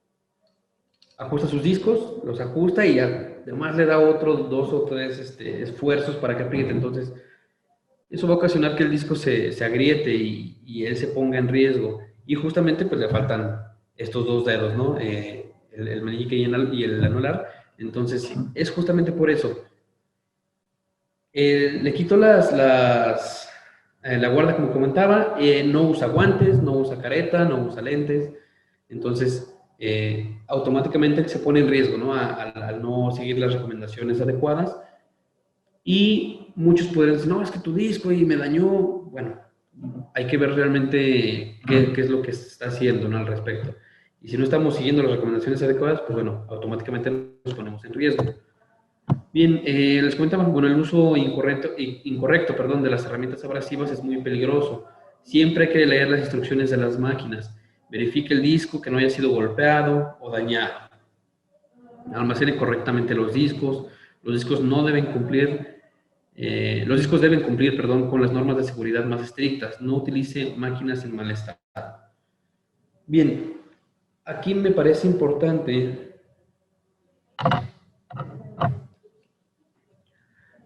ajusta sus discos, los ajusta y además le da otros 2 o 3 esfuerzos para que apriete. Entonces, eso va a ocasionar que el disco se agriete y él se ponga en riesgo. Y justamente pues le faltan estos 2 dedos, ¿no? El meñique y el anular. Entonces, es justamente por eso. Le quito la guarda, como comentaba, no usa guantes, no usa careta, no usa lentes, entonces automáticamente se pone en riesgo, ¿no? Al no seguir las recomendaciones adecuadas. Y muchos pueden decir, no, es que tu disco y me dañó. Bueno, hay que ver realmente qué es lo que se está haciendo, ¿no? Al respecto. Y si no estamos siguiendo las recomendaciones adecuadas, pues bueno, automáticamente nos ponemos en riesgo. Bien, les comentaba, bueno, el uso incorrecto, perdón, de las herramientas abrasivas es muy peligroso. Siempre hay que leer las instrucciones de las máquinas. Verifique el disco que no haya sido golpeado o dañado. Almacene correctamente los discos. Los discos no deben cumplir, los discos deben cumplir, perdón, con las normas de seguridad más estrictas. No utilice máquinas en mal estado. Bien, aquí me parece importante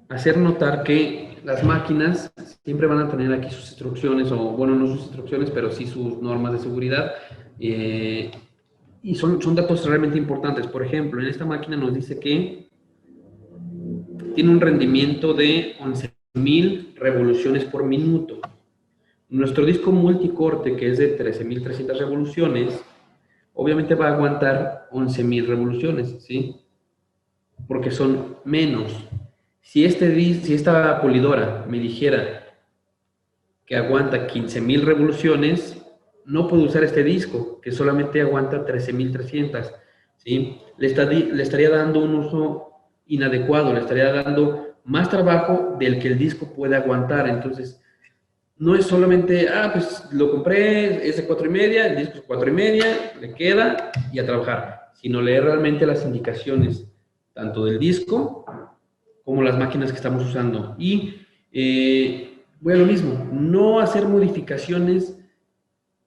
hacer notar que las máquinas siempre van a tener aquí sus instrucciones, o bueno, no sus instrucciones, pero sí sus normas de seguridad, y son datos realmente importantes. Por ejemplo, en esta máquina nos dice que tiene un rendimiento de 11.000 revoluciones por minuto. Nuestro disco multicorte, que es de 13.300 revoluciones, obviamente va a aguantar 11.000 revoluciones, ¿sí? Porque son menos. Si esta pulidora me dijera que aguanta 15.000 revoluciones, no puedo usar este disco, que solamente aguanta 13.300, ¿sí? Le estaría dando un uso inadecuado, le estaría dando más trabajo del que el disco puede aguantar. Entonces, no es solamente, pues lo compré, es de 4.5, el disco es 4.5, le queda y a trabajar, sino leer realmente las indicaciones, tanto del disco como las máquinas que estamos usando. Y voy a lo mismo, no hacer modificaciones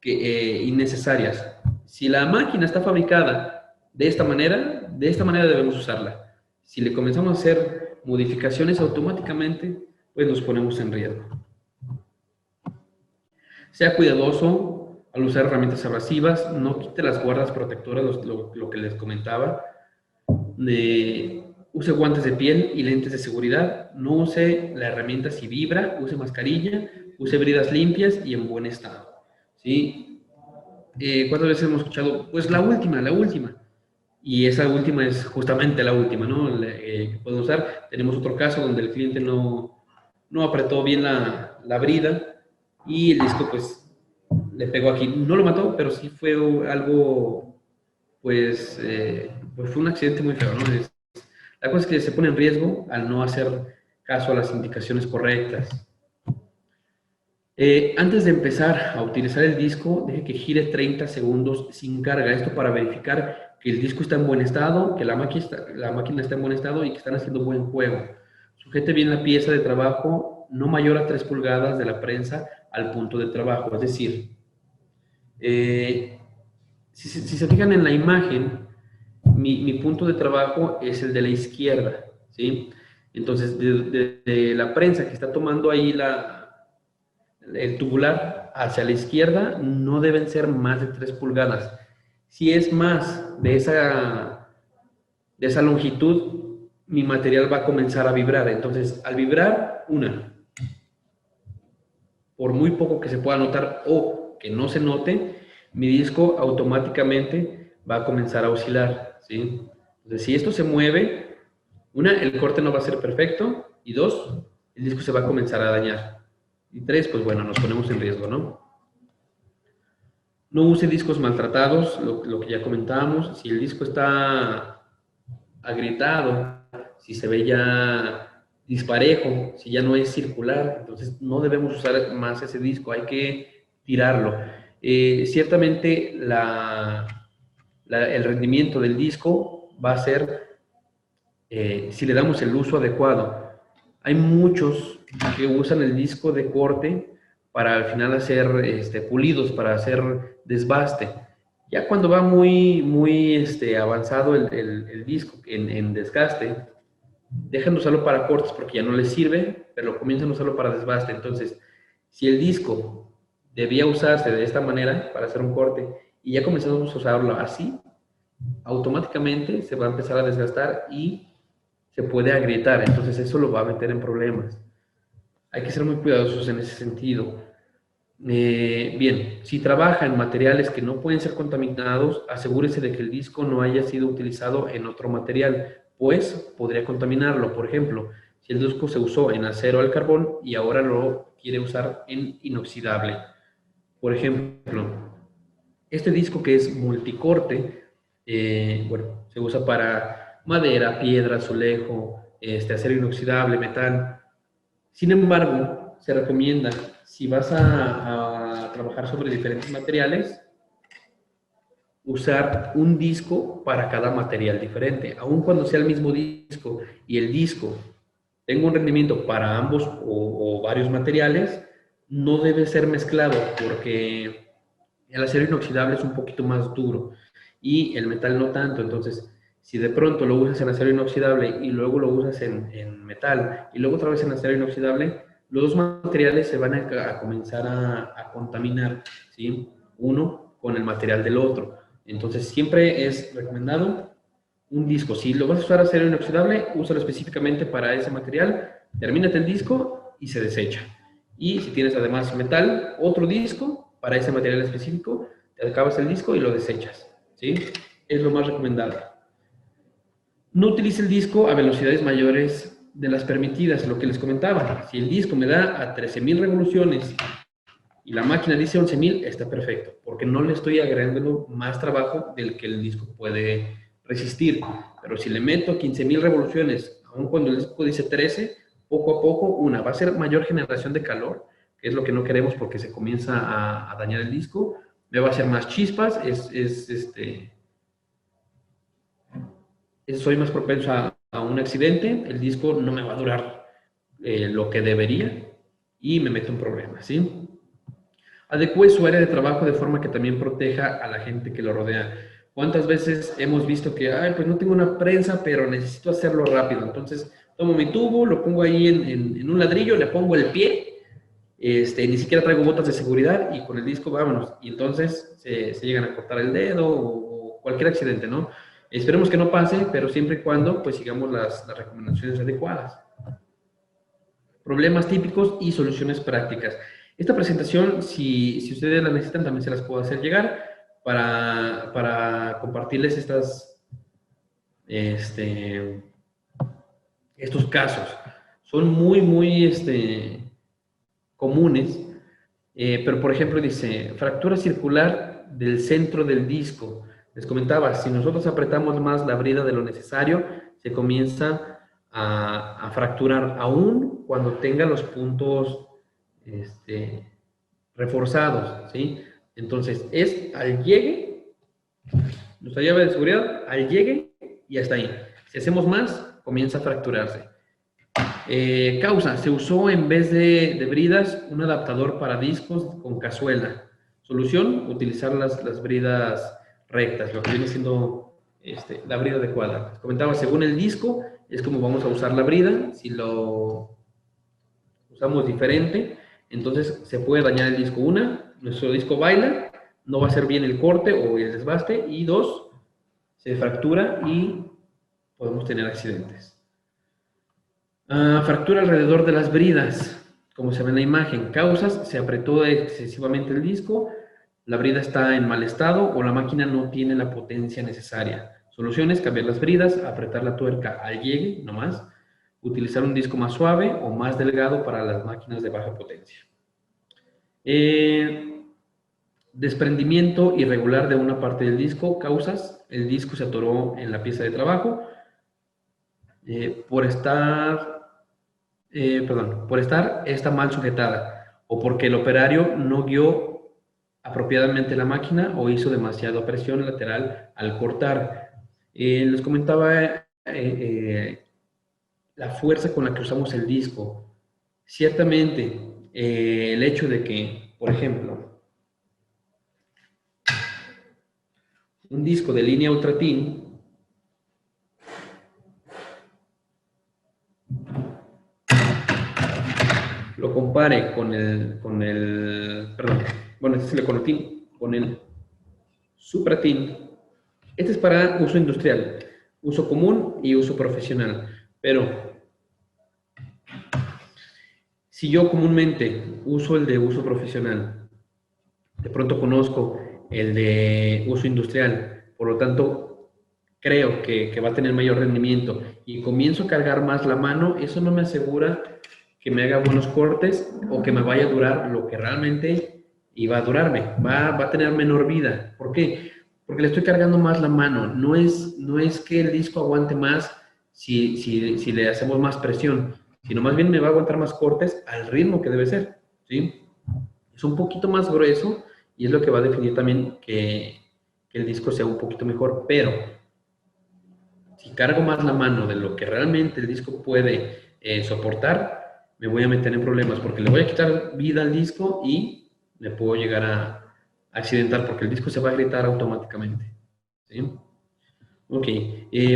innecesarias. Si la máquina está fabricada de esta manera debemos usarla. Si le comenzamos a hacer modificaciones automáticamente, pues nos ponemos en riesgo. Sea cuidadoso al usar herramientas abrasivas, no quite las guardas protectoras, lo que les comentaba. Use guantes de piel y lentes de seguridad, no use la herramienta si vibra, use mascarilla, use bridas limpias y en buen estado. ¿Sí? ¿Cuántas veces hemos escuchado? Pues la última. Y esa última es justamente la última, ¿no? Que podemos usar. Tenemos otro caso donde el cliente no apretó bien la brida y el disco pues le pegó aquí. No lo mató, pero sí fue algo, pues fue un accidente muy feo, ¿no? La cosa es que se pone en riesgo al no hacer caso a las indicaciones correctas. Antes de empezar a utilizar el disco, deje que gire 30 segundos sin carga. Esto para verificar que el disco está en buen estado, que la máquina está en buen estado y que están haciendo buen juego. Sujete bien la pieza de trabajo no mayor a 3 pulgadas de la prensa al punto de trabajo. Es decir, si se fijan en la imagen, mi punto de trabajo es el de la izquierda, ¿sí? Entonces, de la prensa que está tomando ahí el tubular hacia la izquierda, no deben ser más de 3 pulgadas. Si es más de esa longitud, mi material va a comenzar a vibrar. Entonces, al vibrar, por muy poco que se pueda notar o que no se note, mi disco automáticamente va a comenzar a oscilar, ¿sí? Entonces, si esto se mueve, el corte no va a ser perfecto, y 2, el disco se va a comenzar a dañar. Y 3, pues bueno, nos ponemos en riesgo, ¿no? No use discos maltratados, lo que ya comentábamos. Si el disco está agrietado, si se ve ya disparejo, si ya no es circular, entonces no debemos usar más ese disco, hay que tirarlo. Ciertamente el rendimiento del disco va a ser si le damos el uso adecuado. Hay muchos que usan el disco de corte para al final hacer pulidos, para hacer desbaste. Ya cuando va muy avanzado el disco en desgaste, dejan de usarlo para cortes porque ya no les sirve, pero comienzan a usarlo para desbaste. Entonces, si el disco debía usarse de esta manera para hacer un corte y ya comenzamos a usarlo así, automáticamente se va a empezar a desgastar y se puede agrietar. Entonces, eso lo va a meter en problemas. Hay que ser muy cuidadosos en ese sentido. Bien, si trabaja en materiales que no pueden ser contaminados, asegúrese de que el disco no haya sido utilizado en otro material, pues podría contaminarlo. Por ejemplo, si el disco se usó en acero al carbón y ahora lo quiere usar en inoxidable. Por ejemplo, este disco que es multicorte, bueno, se usa para madera, piedra, azulejo, acero inoxidable, metal. Sin embargo, se recomienda, si vas a trabajar sobre diferentes materiales, usar un disco para cada material diferente. Aun cuando sea el mismo disco y el disco tenga un rendimiento para ambos o varios materiales, no debe ser mezclado porque el acero inoxidable es un poquito más duro y el metal no tanto. Entonces, si de pronto lo usas en acero inoxidable y luego lo usas en metal y luego otra vez en acero inoxidable, los dos materiales se van a comenzar a contaminar, ¿sí? Uno con el material del otro. Entonces, siempre es recomendado un disco. Si lo vas a usar acero inoxidable, úsalo específicamente para ese material, termínate el disco y se desecha. Y si tienes además metal, otro disco para ese material específico, te acabas el disco y lo desechas, ¿sí? Es lo más recomendable. No utilice el disco a velocidades mayores de las permitidas, lo que les comentaba. Si el disco me da a 13,000 revoluciones y la máquina dice 11,000, está perfecto, porque no le estoy agregando más trabajo del que el disco puede resistir. Pero si le meto 15,000 revoluciones, aun cuando el disco dice 13, poco a poco, va a ser mayor generación de calor, que es lo que no queremos porque se comienza a dañar el disco, me va a hacer más chispas, soy más propenso a un accidente, el disco no me va a durar lo que debería y me meto en problemas, ¿sí? Adecue su área de trabajo de forma que también proteja a la gente que lo rodea. ¿Cuántas veces hemos visto que, ay, pues no tengo una prensa, pero necesito hacerlo rápido? Entonces, tomo mi tubo, lo pongo ahí en un ladrillo, le pongo el pie, ni siquiera traigo botas de seguridad y con el disco vámonos. Y entonces se llegan a cortar el dedo o cualquier accidente, ¿no? Esperemos que no pase, pero siempre y cuando pues sigamos las recomendaciones adecuadas. Problemas típicos y soluciones prácticas. Esta presentación, si ustedes la necesitan, también se las puedo hacer llegar para compartirles estos casos. Son muy comunes, pero por ejemplo dice, fractura circular del centro del disco. Les comentaba, si nosotros apretamos más la brida de lo necesario, se comienza a fracturar aún cuando tenga los puntos reforzados, ¿sí? Entonces, es al llegue, nuestra llave de seguridad, al llegue y hasta ahí. Si hacemos más, comienza a fracturarse. Causa, se usó en vez de bridas un adaptador para discos con cazuela. Solución, utilizar las bridas rectas, lo que viene siendo la brida adecuada. Les comentaba, según el disco, es como vamos a usar la brida. Si lo usamos diferente, entonces se puede dañar el disco. Una, nuestro disco baila, no va a ser bien el corte o el desbaste. Y dos, se fractura y podemos tener accidentes. Fractura alrededor de las bridas, como se ve en la imagen. Causas, se apretó excesivamente el disco, la brida está en mal estado o la máquina no tiene la potencia necesaria. Soluciones, cambiar las bridas, apretar la tuerca al llegue, no más. Utilizar un disco más suave o más delgado para las máquinas de baja potencia. Desprendimiento irregular de una parte del disco. Causas, el disco se atoró en la pieza de trabajo. Por estar está mal sujetada o porque el operario no guió apropiadamente la máquina o hizo demasiada presión lateral al cortar. Les comentaba la fuerza con la que usamos el disco. Ciertamente, el hecho de que, por ejemplo, un disco de línea ultratín lo compare con el supratín. Este es para uso industrial, uso común y uso profesional. Pero si yo comúnmente uso el de uso profesional, de pronto conozco el de uso industrial, por lo tanto creo que va a tener mayor rendimiento y comienzo a cargar más la mano, eso no me asegura que me haga buenos cortes o que me vaya a durar lo que realmente iba a durarme. Va a tener menor vida. ¿Por qué? Porque le estoy cargando más la mano. No es que el disco aguante más si le hacemos más presión, sino más bien me va a aguantar más cortes al ritmo que debe ser, ¿sí? Es un poquito más grueso y es lo que va a definir también que el disco sea un poquito mejor, pero si cargo más la mano de lo que realmente el disco puede soportar, me voy a meter en problemas porque le voy a quitar vida al disco y me puedo llegar a accidentar porque el disco se va a agrietar automáticamente, ¿sí? Ok,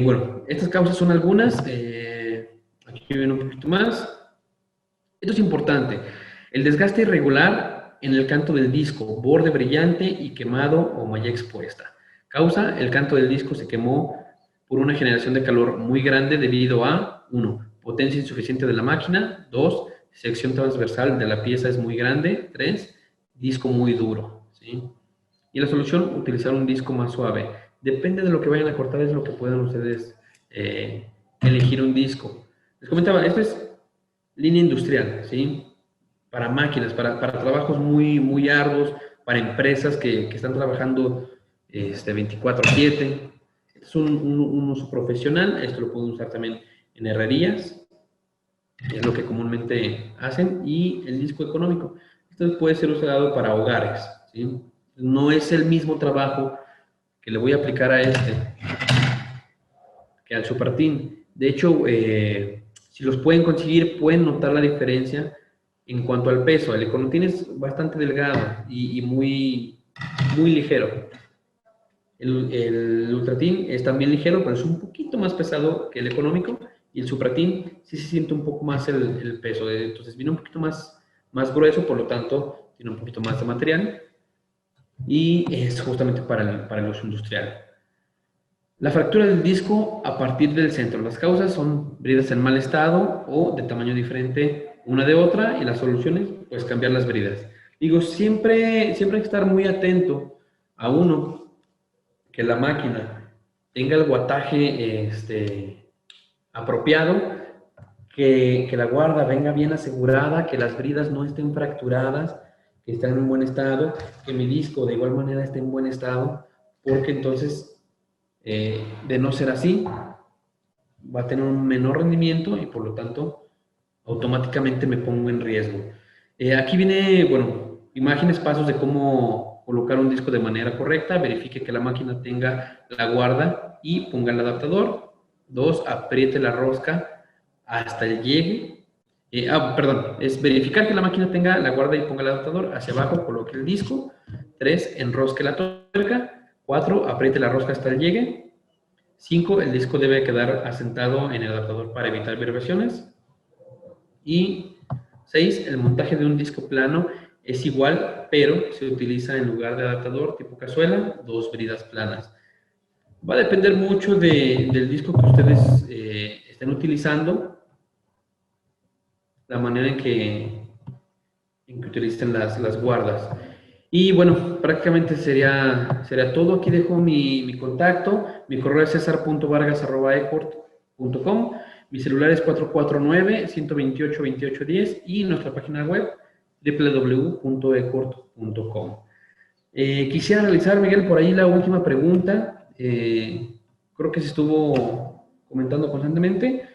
bueno, estas causas son algunas. Aquí viene un poquito más. Esto es importante. El desgaste irregular en el canto del disco, borde brillante y quemado o malla expuesta. Causa, el canto del disco se quemó por una generación de calor muy grande debido a 1. Potencia insuficiente de la máquina. 2. Sección transversal de la pieza es muy grande. 3. Disco muy duro, ¿sí? Y la solución, utilizar un disco más suave. Depende de lo que vayan a cortar, es lo que puedan ustedes elegir un disco. Les comentaba, esto es línea industrial, ¿sí? Para máquinas, para trabajos muy arduos, para empresas que están trabajando 24/7. Es un uso profesional, esto lo pueden usar también en herrerías, es lo que comúnmente hacen, y el disco económico. Esto puede ser usado para hogares, ¿sí? No es el mismo trabajo que le voy a aplicar a que al supratín. De hecho, si los pueden conseguir, pueden notar la diferencia En cuanto al peso, el Econotin es bastante delgado y muy ligero. El Ultratin es también ligero, pero es un poquito más pesado que el económico. Y el Supratin sí se siente un poco más el peso. Entonces viene un poquito más grueso, por lo tanto tiene un poquito más de material. Y es justamente para el uso industrial. La fractura del disco a partir del centro. Las causas son bridas en mal estado o de tamaño diferente una de otra, y las soluciones, pues cambiar las bridas. Digo, siempre hay que estar muy atento a uno, que la máquina tenga el guataje apropiado, que la guarda venga bien asegurada, que las bridas no estén fracturadas, que estén en un buen estado, que mi disco de igual manera esté en buen estado, porque entonces, de no ser así, va a tener un menor rendimiento y por lo tanto automáticamente me pongo en riesgo. Aquí viene, bueno, imágenes, pasos de cómo colocar un disco de manera correcta. Verifique que la máquina tenga la guarda y ponga el adaptador. 2, apriete la rosca hasta el llegue. Perdón, es verificar que la máquina tenga la guarda y ponga el adaptador. Hacia abajo coloque el disco. 3, enrosque la tuerca. 4, apriete la rosca hasta el llegue. 5, el disco debe quedar asentado en el adaptador para evitar vibraciones. Y 6, el montaje de un disco plano es igual, pero se utiliza en lugar de adaptador tipo cazuela, 2 bridas planas. Va a depender mucho del disco que ustedes estén utilizando, la manera en que utilicen las guardas. Y bueno, prácticamente sería todo. Aquí dejo mi contacto. Mi correo es cesar.vargas@ecort.com. Mi celular es 449-128-2810 y nuestra página web www.ecort.com. Quisiera realizar, Miguel, por ahí la última pregunta. Creo que se estuvo comentando constantemente.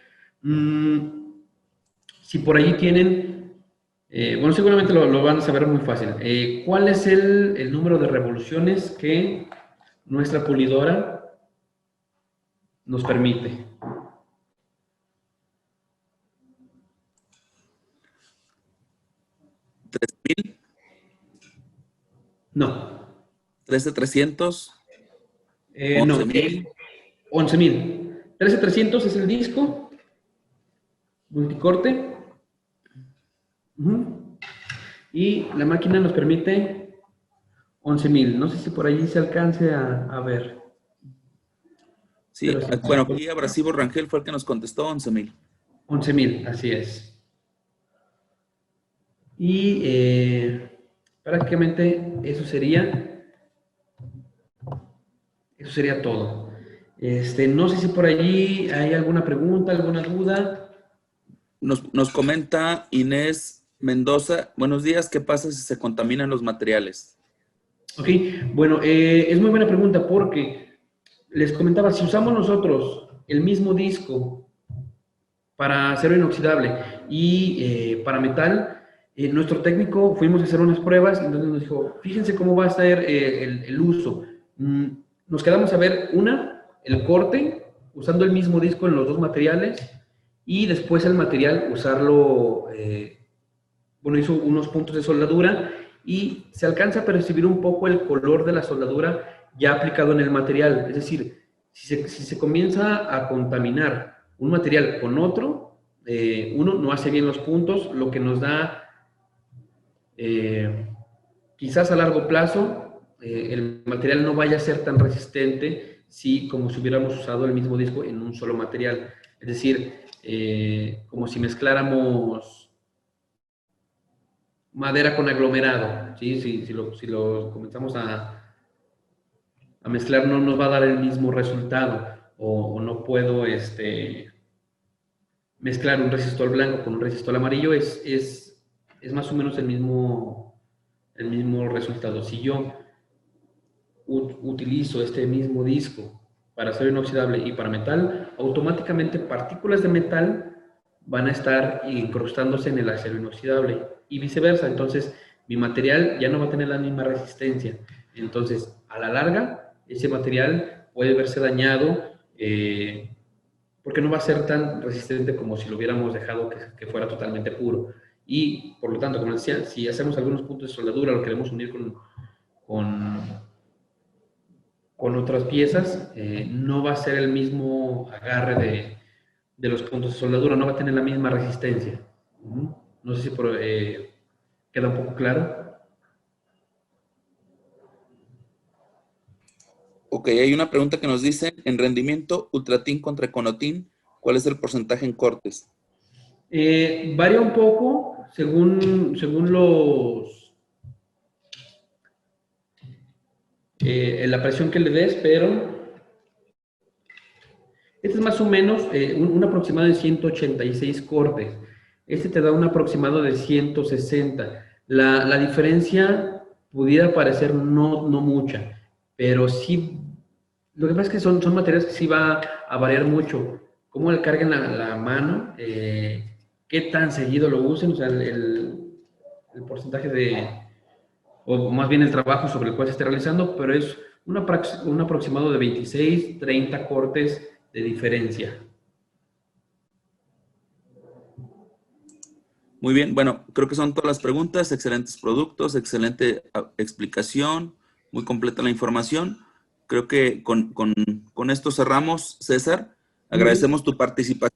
Si por ahí tienen, bueno, seguramente lo van a saber muy fácil. ¿Cuál es el número de revoluciones que nuestra pulidora nos permite? ¿3,000? No. ¿13,300? No. 11,000. 11,000. 13,300 es el disco multicorte. Y la máquina nos permite 11,000. No sé si por allí se alcance a ver. Sí, bueno, aquí Abrasivo Rangel fue el que nos contestó 11,000. 11,000, así es. Y prácticamente eso sería todo. No sé si por allí hay alguna pregunta, alguna duda. Nos comenta Inés Mendoza, buenos días, ¿qué pasa si se contaminan los materiales? Ok, bueno, es muy buena pregunta porque les comentaba, si usamos nosotros el mismo disco para acero inoxidable y para metal, nuestro técnico fuimos a hacer unas pruebas y entonces nos dijo, fíjense cómo va a ser el uso. Nos quedamos a ver el corte, usando el mismo disco en los dos materiales, y después el material usarlo, bueno, hizo unos puntos de soldadura y se alcanza a percibir un poco el color de la soldadura ya aplicado en el material. Es decir, si se comienza a contaminar un material con otro, uno no hace bien los puntos, lo que nos da quizás a largo plazo el material no vaya a ser tan resistente como si hubiéramos usado el mismo disco en un solo material. Es decir, como si mezcláramos madera con aglomerado, ¿sí? Si lo comenzamos a mezclar, no nos va a dar el mismo resultado, o no puedo mezclar un resistor blanco con un resistor amarillo, es más o menos el mismo resultado. Si yo utilizo este mismo disco para acero inoxidable y para metal, automáticamente partículas de metal van a estar incrustándose en el acero inoxidable y viceversa. Entonces, mi material ya no va a tener la misma resistencia. Entonces, a la larga, ese material puede verse dañado porque no va a ser tan resistente como si lo hubiéramos dejado que fuera totalmente puro. Y, por lo tanto, como decía, si hacemos algunos puntos de soldadura, lo queremos unir con otras piezas, no va a ser el mismo agarre de los puntos de soldadura, no va a tener la misma resistencia. No sé si queda un poco claro. Ok, hay una pregunta que nos dice, en rendimiento, Ultratin contra Econotin, ¿cuál es el porcentaje en cortes? Varía un poco según la presión que le des, pero este es más o menos un aproximado de 186 cortes. Este te da un aproximado de 160. La diferencia pudiera parecer no mucha, pero sí, lo que pasa es que son materiales que sí va a variar mucho. Cómo le carguen la mano, qué tan seguido lo usen, o sea, el porcentaje o más bien el trabajo sobre el cual se esté realizando, pero es un aproximado de 26, 30 cortes de diferencia. Muy bien, bueno, creo que son todas las preguntas, excelentes productos, excelente explicación, muy completa la información. Creo que con esto cerramos, César. Muy bien. Agradecemos tu participación